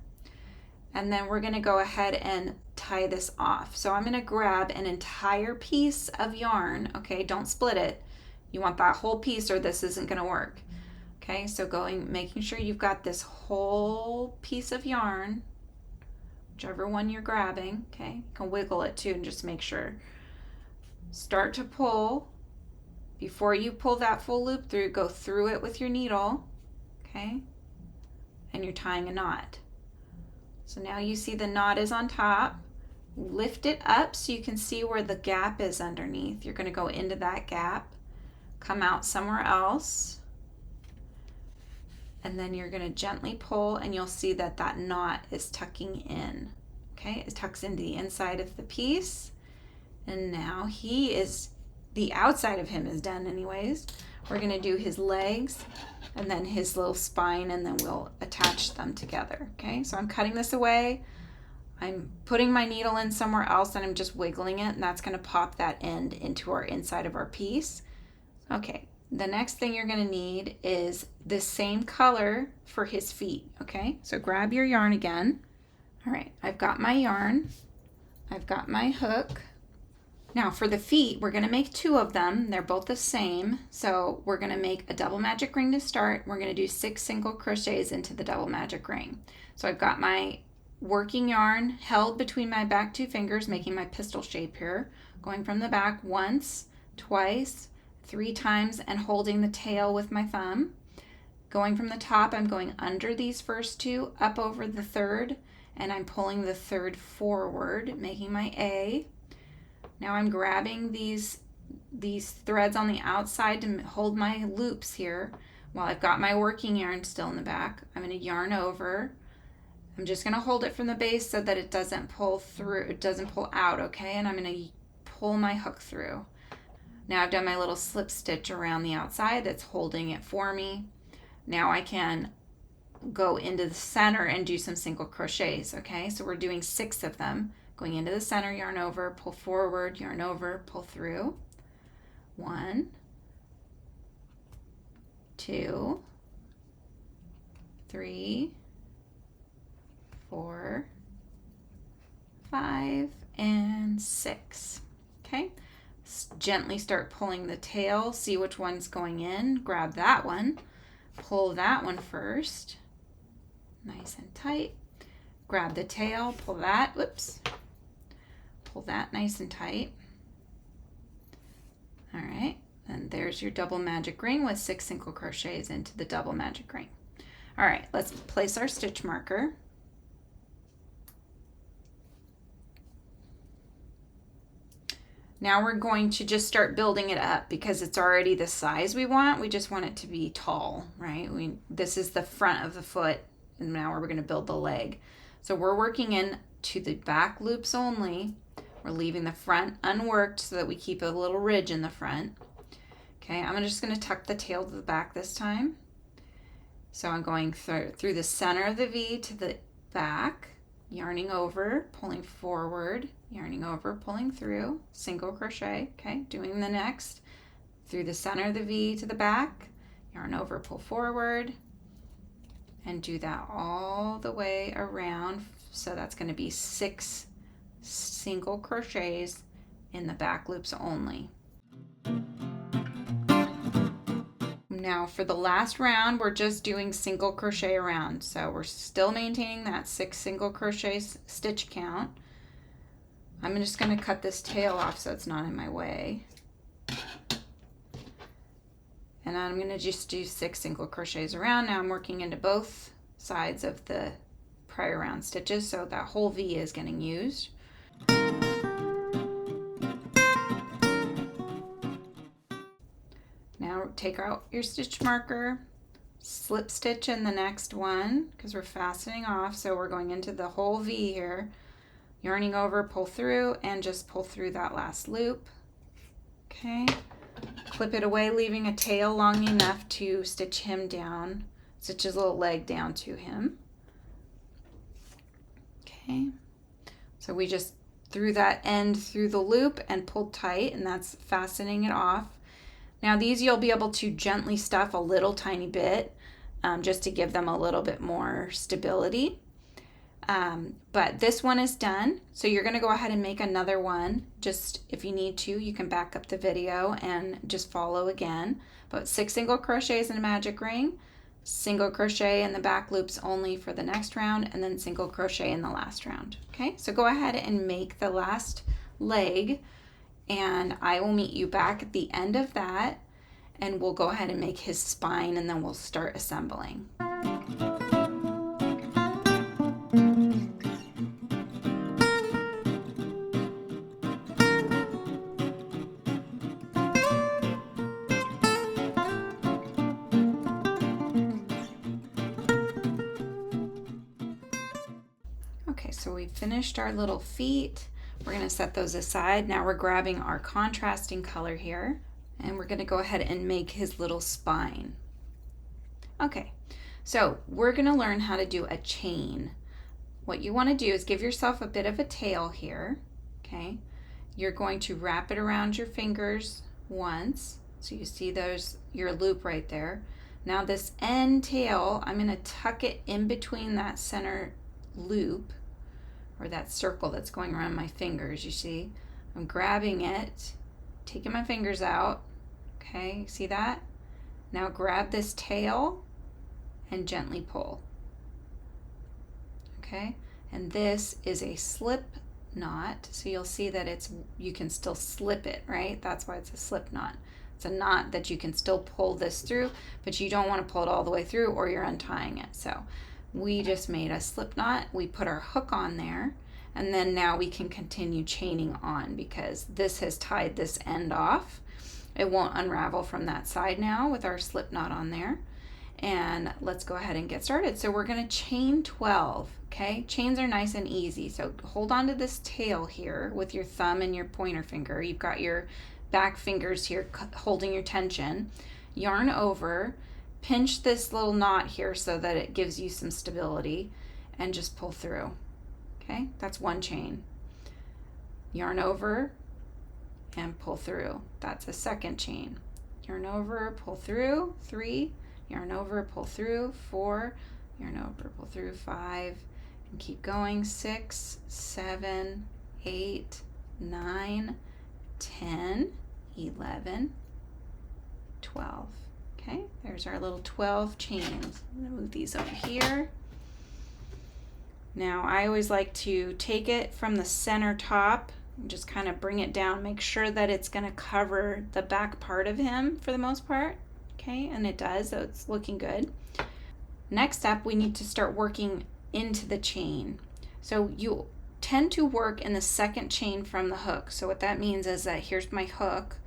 And then we're going to go ahead and tie this off. So I'm going to grab an entire piece of yarn. Okay, don't split it. You want that whole piece or this isn't going to work. Okay, so making sure you've got this whole piece of yarn, whichever one you're grabbing. Okay, you can wiggle it too and just make sure. Start to pull. Before you pull that full loop through, go through it with your needle. Okay, and you're tying a knot. So now you see the knot is on top. Lift it up so you can see where the gap is underneath. You're going to go into that gap, come out somewhere else, and then you're going to gently pull, and you'll see that that knot is tucking in. Okay, it tucks into the inside of the piece, and now the outside of him is done anyways. We're going to do his legs and then his little spine, and then we'll attach them together. Okay, so I'm cutting this away. I'm putting my needle in somewhere else, and I'm just wiggling it, and that's going to pop that end into our inside of our piece. Okay, the next thing you're going to need is the same color for his feet. Okay, so grab your yarn again. All right, I've got my yarn. I've got my hook. Now for the feet, we're going to make two of them. They're both the same. So we're going to make a double magic ring to start. We're going to do 6 single crochets into the double magic ring. So I've got my working yarn held between my back 2 fingers, making my pistol shape here, going from the back once, twice, 3 times, and holding the tail with my thumb. Going from the top, I'm going under these first 2, up over the third, and I'm pulling the third forward, making my A. Now I'm grabbing these threads on the outside to hold my loops here while I've got my working yarn still in the back. I'm going to yarn over. I'm just going to hold it from the base so that it doesn't pull through, it doesn't pull out, okay? And I'm going to pull my hook through. Now I've done my little slip stitch around the outside that's holding it for me. Now I can go into the center and do some single crochets, okay? So we're doing 6 of them. Going into the center, yarn over, pull forward, yarn over, pull through. 1, 2, 3, 4, 5, and 6. Okay, Gently start pulling the tail, see which one's going in, grab that one, pull that one first, nice and tight, grab the tail, pull that, whoops, pull that nice and tight. All right, and there's your double magic ring with 6 single crochets into the double magic ring. All right, let's place our stitch marker. Now we're going to just start building it up because it's already the size we want. We just want it to be tall, right? This is the front of the foot, and now we're going to build the leg. So we're working in to the back loops only. We're leaving the front unworked so that we keep a little ridge in the front. Okay, I'm just going to tuck the tail to the back this time. So I'm going through the center of the V to the back, yarning over, pulling forward, yarning over, pulling through, single crochet. Okay, doing the next through the center of the V to the back, yarn over, pull forward, and do that all the way around. So that's going to be 6 single crochets in the back loops only. Now for the last round, we're just doing single crochet around. So we're still maintaining that 6 single crochet stitch count. I'm just going to cut this tail off so it's not in my way. And I'm going to just do 6 single crochets around. Now I'm working into both sides of the prior round stitches, so that whole V is getting used. Now take out your stitch marker, slip stitch in the next one because we're fastening off, so we're going into the whole V here, yarning over, pull through, and just pull through that last loop. Okay, clip it away, leaving a tail long enough to stitch him down, stitch his little leg down to him. Okay, so we just threw that end through the loop and pulled tight, and that's fastening it off. Now these you'll be able to gently stuff a little tiny bit just to give them a little bit more stability. But this one is done, so you're going to go ahead and make another one. Just if you need to, you can back up the video and just follow again. But 6 single crochets in a magic ring, single crochet in the back loops only for the next round, and then single crochet in the last round. Okay, so go ahead and make the last leg, and I will meet you back at the end of that, and we'll go ahead and make his spine, and then we'll start assembling. Okay, so we finished our little feet. We're going to set those aside. Now we're grabbing our contrasting color here, and we're going to go ahead and make his little spine. Okay, so we're going to learn how to do a chain. What you want to do is give yourself a bit of a tail here. Okay, you're going to wrap it around your fingers once, so you see there's your loop right there. Now this end tail, I'm going to tuck it in between that center loop, or that circle that's going around my fingers. You see, I'm grabbing it, taking my fingers out. Okay, see that? Now grab this tail and gently pull. Okay, and this is a slip knot, so you'll see that you can still slip it, right? That's why it's a slip knot. It's a knot that you can still pull this through, but you don't want to pull it all the way through or you're untying it. So we just made a slip knot, we put our hook on there, and then now we can continue chaining on because this has tied this end off. It won't unravel from that side now with our slip knot on there. And let's go ahead and get started. So we're going to chain 12, okay? Chains are nice and easy. So hold on to this tail here with your thumb and your pointer finger. You've got your back fingers here holding your tension. Yarn over, pinch this little knot here so that it gives you some stability, and just pull through. Okay, that's one chain. Yarn over and pull through. That's a second chain. Yarn over, pull through, 3, yarn over, pull through, 4, yarn over, pull through, 5, and keep going, 6, 7, 8, 9, 10, 11, 12. Okay, there's our little 12 chains. I'm going to move these over here. Now I always like to take it from the center top and just kind of bring it down, make sure that it's going to cover the back part of him for the most part. Okay, and it does, so it's looking good. Next up, we need to start working into the chain. So you tend to work in the second chain from the hook. So what that means is that here's my hook.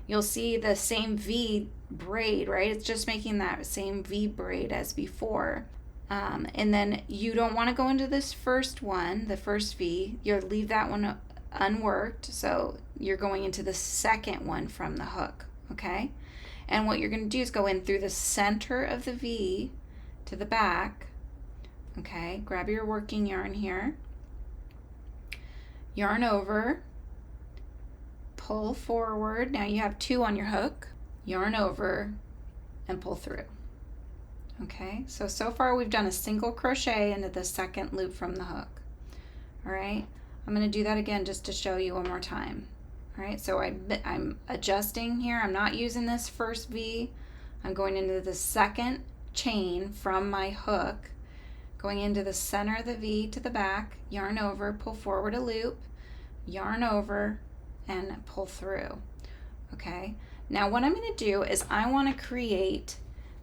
You'll see the same V braid, right? It's just making that same V braid as before. And then you don't want to go into this first one, the first V. You'll leave that one unworked. So you're going into the second one from the hook, okay? And what you're going to do is go in through the center of the V to the back. Okay, grab your working yarn here. Yarn over, pull forward. Now you have 2 on your hook. Yarn over and pull through. Okay, so far we've done a single crochet into the second loop from the hook. All right, I'm going to do that again just to show you one more time. All right, so I'm adjusting here. I'm not using this first V. I'm going into the second chain from my hook, going into the center of the V to the back, yarn over, pull forward a loop, yarn over, and pull through. Okay, now what I'm going to do is I want to create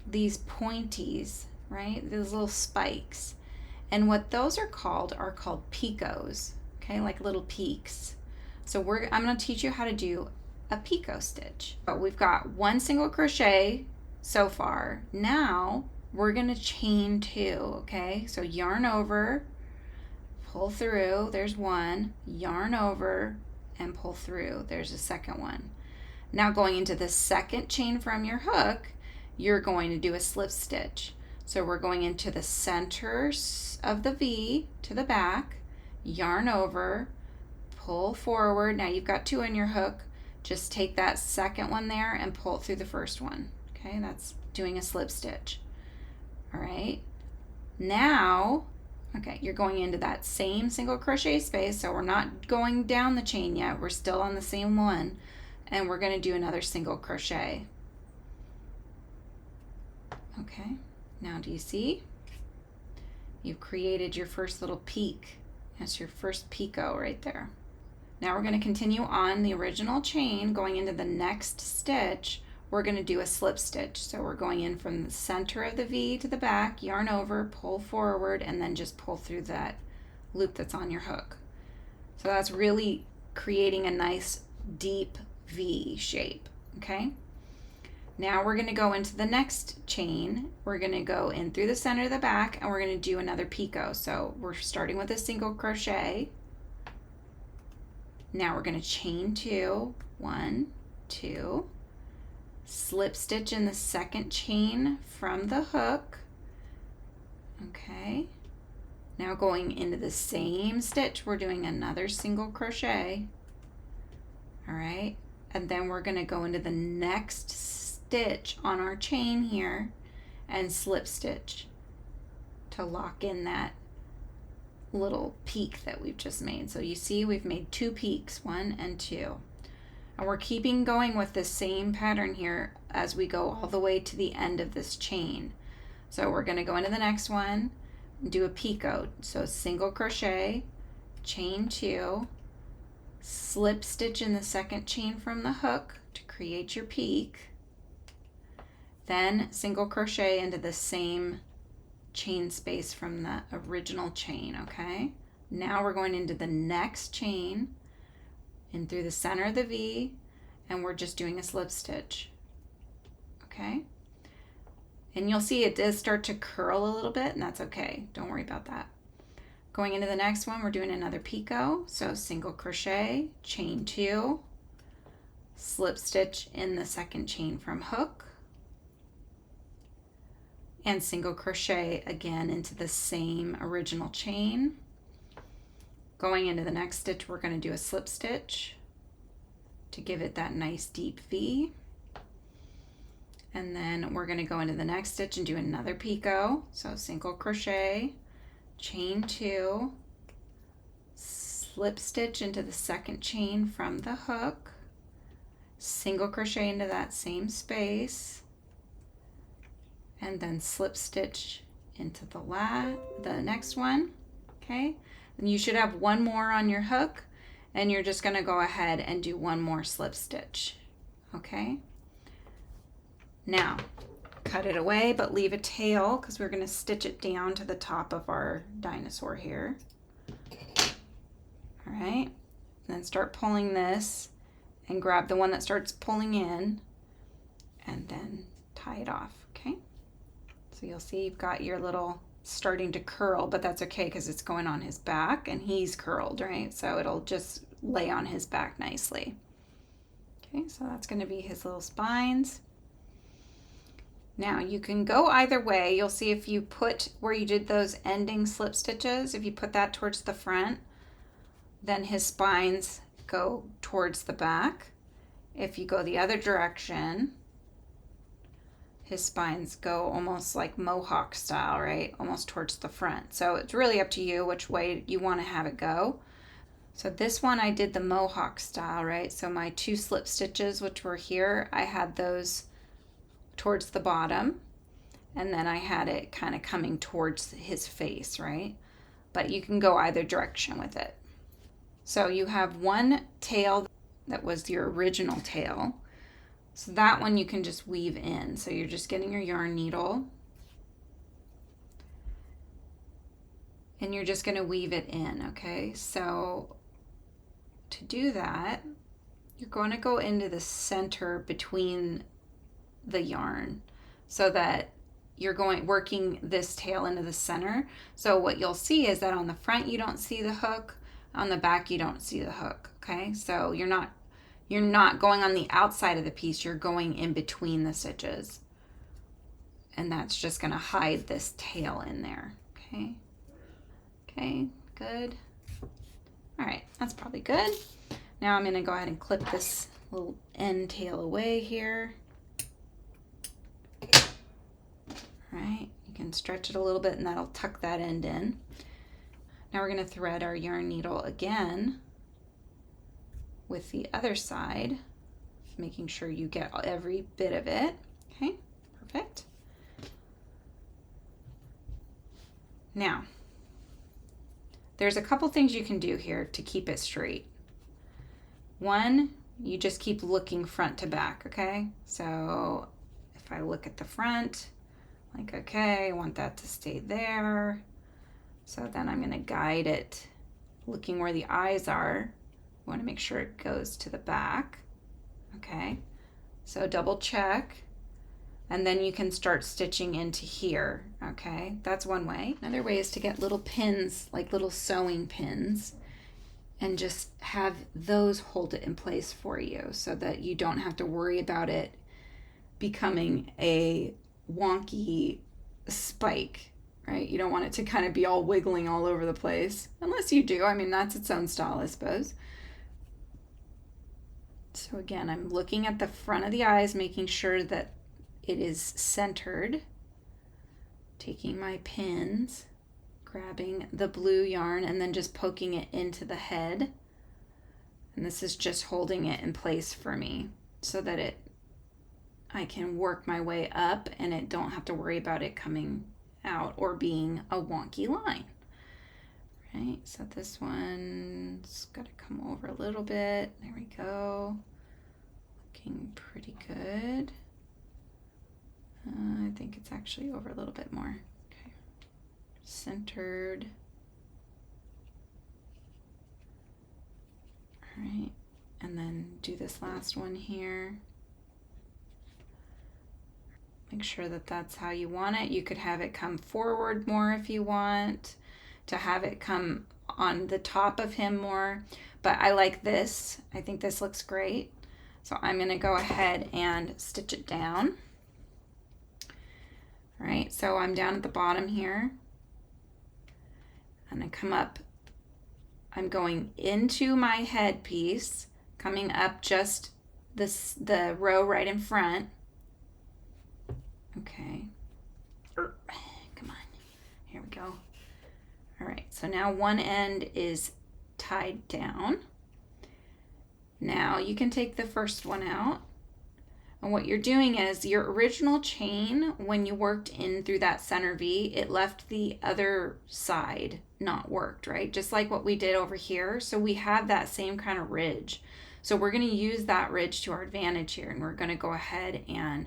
these pointies, right? These little spikes. And what those are called picots, okay, like little peaks. So I'm going to teach you how to do a picot stitch. But we've got 1 single crochet so far. Now we're going to chain 2, okay? So yarn over, pull through, there's 1, yarn over, and pull through, there's a second one. Now going into the second chain from your hook, you're going to do a slip stitch. So we're going into the center of the V to the back, yarn over, pull forward. Now you've got 2 on your hook. Just take that second one there and pull it through the first one. Okay, that's doing a slip stitch. All right, now, okay, you're going into that same single crochet space. So we're not going down the chain yet. We're still on the same one. And we're going to do another single crochet. Okay, now do you see? You've created your first little peak. That's your first picot right there. Now we're going to continue on the original chain. Going into the next stitch, we're going to do a slip stitch. So we're going in from the center of the V to the back, yarn over, pull forward, and then just pull through that loop that's on your hook. So that's really creating a nice deep V shape, okay? Now we're going to go into the next chain. We're going to go in through the center of the back and we're going to do another picot. So we're starting with a single crochet. Now we're going to chain 2, 1, 2, slip stitch in the second chain from the hook. Okay. Now going into the same stitch, we're doing another single crochet. All right. And then we're going to go into the next stitch on our chain here and slip stitch to lock in that little peak that we've just made. So you see we've made 2 peaks, 1 and 2. And we're keeping going with the same pattern here as we go all the way to the end of this chain. So we're going to go into the next one and do a picot. So single crochet, chain 2, slip stitch in the second chain from the hook to create your peak, then single crochet into the same chain space from the original chain. Okay, now we're going into the next chain in through the center of the V and we're just doing a slip stitch. Okay, and you'll see it does start to curl a little bit, and that's okay, don't worry about that. Going into the next one, we're doing another picot. So single crochet, chain 2, slip stitch in the second chain from hook, and single crochet again into the same original chain. Going into the next stitch, we're going to do a slip stitch to give it that nice deep V. And then we're going to go into the next stitch and do another picot. So single crochet, chain 2, slip stitch into the second chain from the hook, single crochet into that same space, and then slip stitch into the next one. Okay, and you should have one more on your hook, and you're just going to go ahead and do one more slip stitch. Okay, now cut it away, but leave a tail because we're going to stitch it down to the top of our dinosaur here. All right, and then start pulling this and grab the one that starts pulling in and then tie it off. Okay, so you'll see you've got your little starting to curl, but that's okay because it's going on his back and he's curled, right? So it'll just lay on his back nicely. Okay, so that's going to be his little spines. Now you can go either way. You'll see if you put where you did those ending slip stitches, if you put that towards the front, then his spines go towards the back. If you go the other direction, his spines go almost like mohawk style, right? Almost towards the front. So it's really up to you which way you want to have it go. So this one I did the mohawk style, right? So my 2 slip stitches, which were here, I had those towards the bottom, and then I had it kind of coming towards his face, right? But you can go either direction with it. So you have one tail that was your original tail. So that one you can just weave in. So you're just getting your yarn needle and you're just going to weave it in, okay? So to do that, you're going to go into the center between the yarn so that you're working this tail into the center. So what you'll see is that on the front you don't see the hook, on the back you don't see the hook, okay? So you're not going on the outside of the piece, you're going in between the stitches. And that's just going to hide this tail in there, okay? Okay, good. All right, that's probably good. Now I'm going to go ahead and clip this little end tail away here. All right, you can stretch it a little bit and that'll tuck that end in. Now we're going to thread our yarn needle again with the other side, making sure you get every bit of it. Okay, perfect. Now, there's a couple things you can do here to keep it straight. One, you just keep looking front to back, okay? So if I look at the front, like, okay, I want that to stay there. So then I'm going to guide it looking where the eyes are. I want to make sure it goes to the back. Okay, so double check. And then you can start stitching into here. Okay, that's one way. Another way is to get little pins, like little sewing pins, and just have those hold it in place for you so that you don't have to worry about it becoming a wonky spike, right? You don't want it to kind of be all wiggling all over the place, unless you do. I mean, that's its own style, I suppose. So again, I'm looking at the front of the eyes, making sure that it is centered, taking my pins, grabbing the blue yarn, and then just poking it into the head. And this is just holding it in place for me so that I can work my way up and it don't have to worry about it coming out or being a wonky line. Right, so this one's got to come over a little bit. There we go. Looking pretty good. I think it's actually over a little bit more. Okay, centered. All right, and then do this last one here. Make sure that that's how you want it. You could have it come forward more if you want to have it come on the top of him more, but I like this. I think this looks great. So I'm going to go ahead and stitch it down. All right, so I'm down at the bottom here, and I come up. I'm going into my headpiece, coming up just the row right in front. Okay, come on, here we go. All right, so now one end is tied down. Now now you can take the first one out. And what you're doing is your original chain, when you worked in through that center V, it left the other side not worked, right? Just like what we did over here. So we have that same kind of ridge. So we're going to use that ridge to our advantage here. And we're going to go ahead and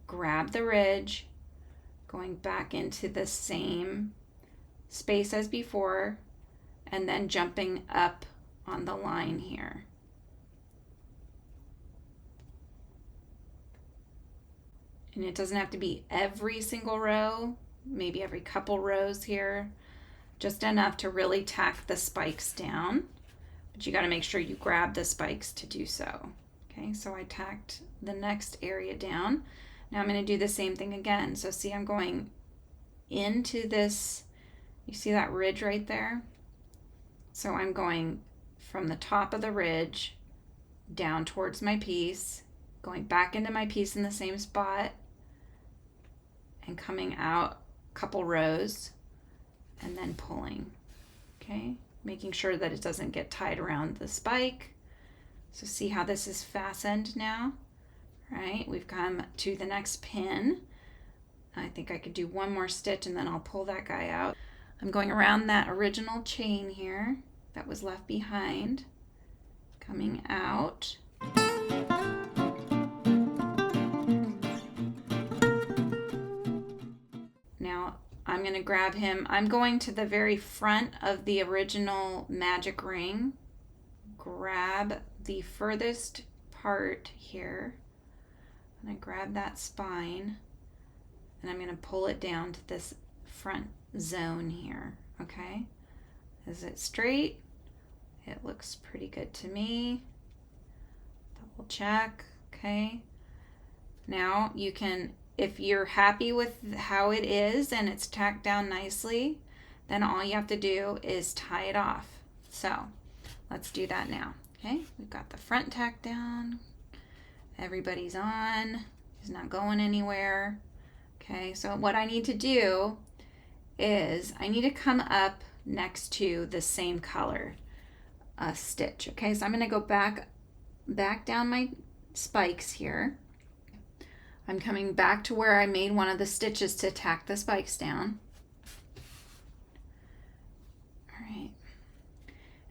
grab the ridge, going back into the same space as before, and then jumping up on the line here. And it doesn't have to be every single row, maybe every couple rows here, just enough to really tack the spikes down. But you got to make sure you grab the spikes to do so. Okay, so I tacked the next area down. Now I'm going to do the same thing again. So see, I'm going into this, you see that ridge right there? So I'm going from the top of the ridge down towards my piece, going back into my piece in the same spot, and coming out a couple rows and then pulling, okay? Making sure that it doesn't get tied around the spike. So see how this is fastened now, right? We've come to the next pin. I think I could do one more stitch and then I'll pull that guy out. I'm going around that original chain here that was left behind, coming out. Now I'm going to grab him. I'm going to the very front of the original magic ring. Grab the furthest part here. And I grab that spine and I'm going to pull it down to this front zone here. Okay? Is it straight? It looks pretty good to me. Double check. Okay. Now you can, if you're happy with how it is and it's tacked down nicely, then all you have to do is tie it off. So let's do that now. Okay, we've got the front tacked down. Everybody's on. He's not going anywhere. Okay, so what I need to do is I need to come up next to the same color stitch. Okay, so I'm going to go back down my spikes here. I'm coming back to where I made one of the stitches to tack the spikes down. All right.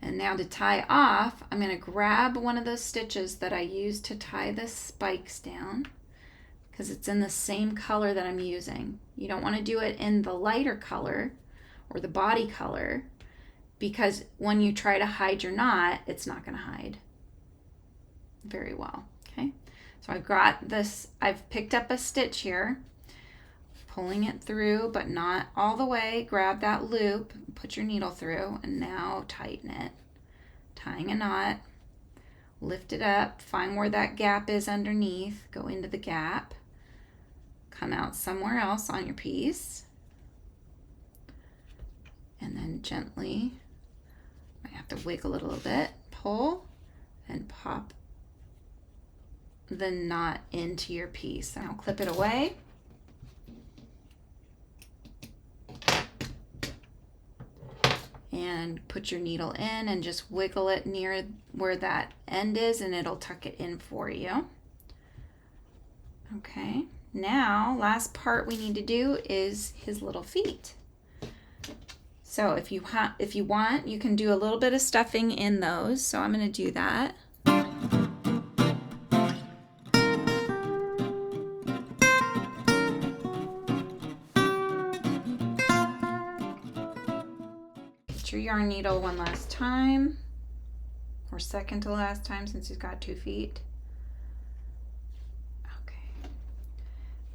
And now to tie off, I'm going to grab one of those stitches that I used to tie the spikes down because it's in the same color that I'm using. You don't want to do it in the lighter color or the body color because when you try to hide your knot, it's not going to hide very well. Okay. So I've got this, I've picked up a stitch here, pulling it through, but not all the way. Grab that loop, put your needle through, and now tighten it. Tying a knot, lift it up, find where that gap is underneath, go into the gap, come out somewhere else on your piece, and then gently, I have to wiggle it a little bit, pull, and pop the knot into your piece. Now clip it away. And put your needle in and just wiggle it near where that end is and it'll tuck it in for you. Okay, now last part we need to do is his little feet. So if you want, you can do a little bit of stuffing in those. So I'm going to do that. Your yarn needle one last time, or second to last time since he's got 2 feet. Okay.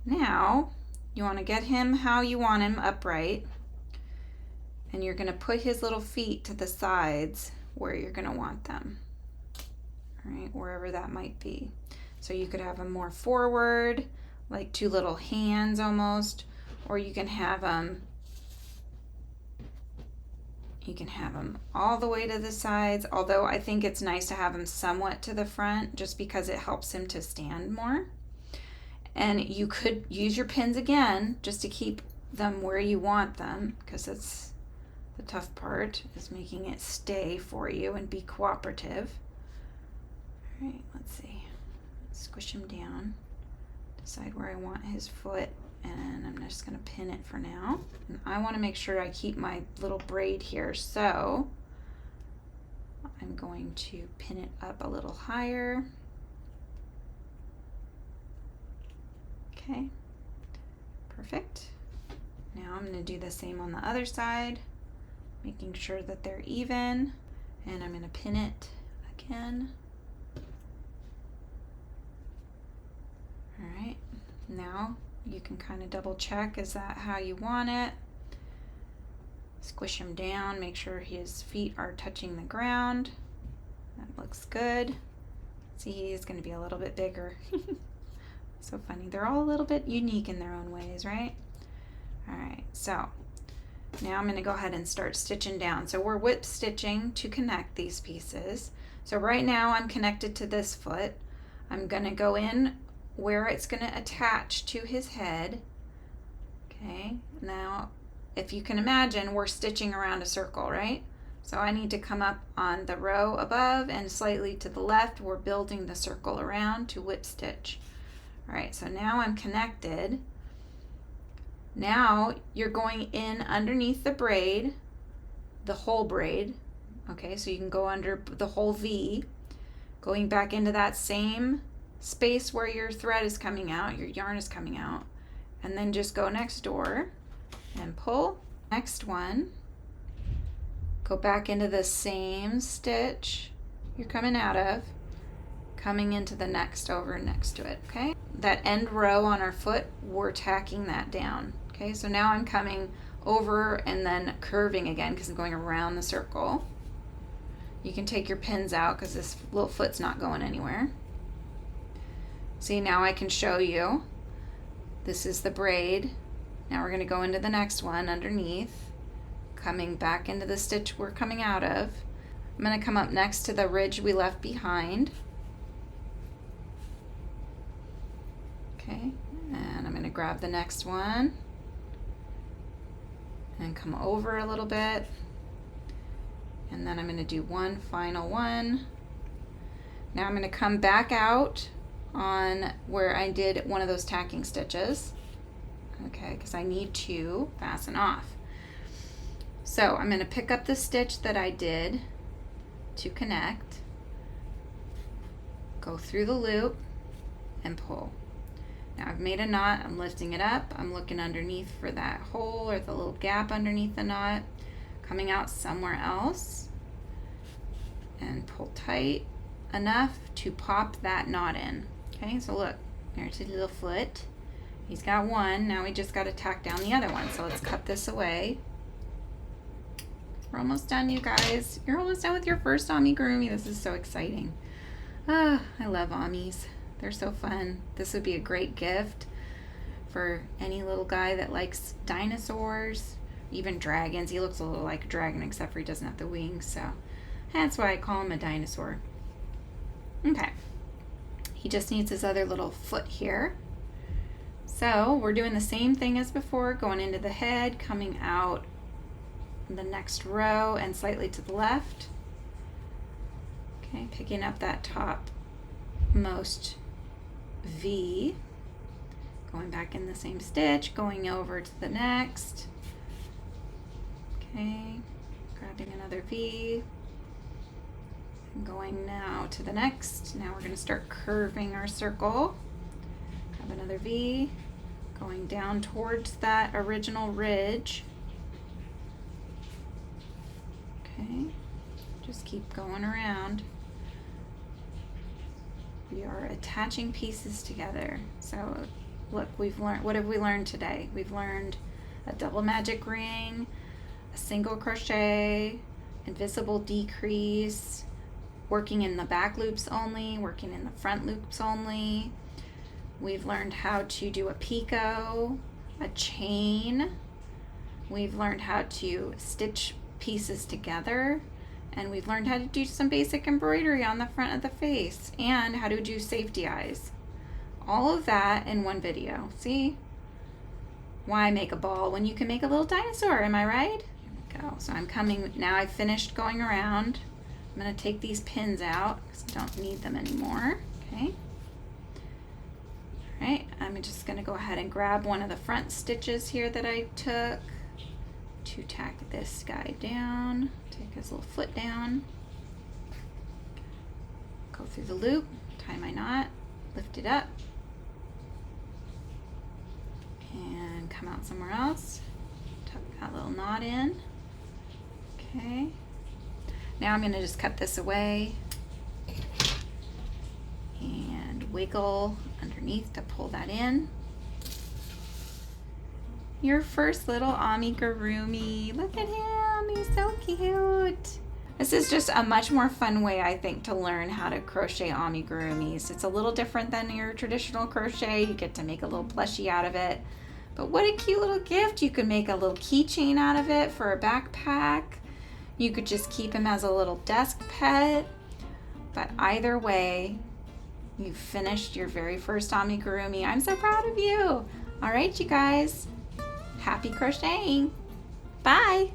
Now you want to get him how you want him, upright, and you're going to put his little feet to the sides where you're going to want them. All right, wherever that might be. So you could have them more forward, like 2 little hands almost, or you can have them all the way to the sides, although I think it's nice to have them somewhat to the front just because it helps him to stand more. And you could use your pins again just to keep them where you want them, because it's the tough part is making it stay for you and be cooperative. Alright, let's see. Squish him down. Decide where I want his foot, and I'm just going to pin it for now. And I want to make sure I keep my little braid here, so I'm going to pin it up a little higher. Okay, perfect. Now I'm going to do the same on the other side, making sure that they're even, and I'm going to pin it again. All right, now you can kind of double check, is that how you want it? Squish him down, make sure his feet are touching the ground. That looks good. See, he's going to be a little bit bigger. So funny. They're all a little bit unique in their own ways, right? All right, so now I'm going to go ahead and start stitching down. So we're whip stitching to connect these pieces. So right now I'm connected to this foot. I'm going to go in where it's going to attach to his head. Okay, now if you can imagine, we're stitching around a circle, right? So I need to come up on the row above and slightly to the left. We're building the circle around to whip stitch. All right, so now I'm connected. Now you're going in underneath the braid, the whole braid. Okay, so you can go under the whole V, going back into that same space where your thread is coming out, your yarn is coming out, and then just go next door and pull. Next one, go back into the same stitch you're coming out of, coming into the next over next to it, okay? That end row on our foot, we're tacking that down, okay? So now I'm coming over and then curving again because I'm going around the circle. You can take your pins out because this little foot's not going anywhere. See, now I can show you. This is the braid. Now we're going to go into the next one underneath, coming back into the stitch we're coming out of. I'm going to come up next to the ridge we left behind. Okay, and I'm going to grab the next one and come over a little bit. And then I'm going to do one final one. Now I'm going to come back out on where I did one of those tacking stitches, okay, because I need to fasten off. So I'm going to pick up the stitch that I did to connect, go through the loop and pull. Now I've made a knot, I'm lifting it up, I'm looking underneath for that hole or the little gap underneath the knot, coming out somewhere else, and pull tight enough to pop that knot in. Okay, so look, there's his little foot. He's got one, now we just got to tack down the other one. So let's cut this away. We're almost done, you guys. You're almost done with your first amigurumi. This is so exciting. Ah, I love amis. They're so fun. This would be a great gift for any little guy that likes dinosaurs, even dragons. He looks a little like a dragon except for he doesn't have the wings, so that's why I call him a dinosaur. Okay. He just needs his other little foot here. So we're doing the same thing as before, going into the head, coming out the next row and slightly to the left. Okay, picking up that top most V, going back in the same stitch, going over to the next. Okay, grabbing another V. Going now to the next. Now we're going to start curving our circle. Grab another V, going down towards that original ridge. Okay, just keep going around. We are attaching pieces together. So look, we've learned, what have we learned today? We've learned a double magic ring, a single crochet, invisible decrease, working in the back loops only, working in the front loops only. We've learned how to do a picot, a chain. We've learned how to stitch pieces together, and we've learned how to do some basic embroidery on the front of the face and how to do safety eyes. All of that in one video. See? Why make a ball when you can make a little dinosaur, am I right? Here we go. So I'm coming, now I've finished going around. I'm going to take these pins out because I don't need them anymore. Okay. All right, I'm just going to go ahead and grab one of the front stitches here that I took to tack this guy down. Take his little foot down. Go through the loop, tie my knot, lift it up, and come out somewhere else. Tuck that little knot in. Okay. Now I'm going to just cut this away and wiggle underneath to pull that in. Your first little amigurumi. Look at him, he's so cute. This is just a much more fun way, I think, to learn how to crochet amigurumis. It's a little different than your traditional crochet. You get to make a little plushie out of it. But what a cute little gift. You could make a little keychain out of it for a backpack. You could just keep him as a little desk pet. But either way, you finished your very first amigurumi. I'm so proud of you. All right, you guys. Happy crocheting. Bye.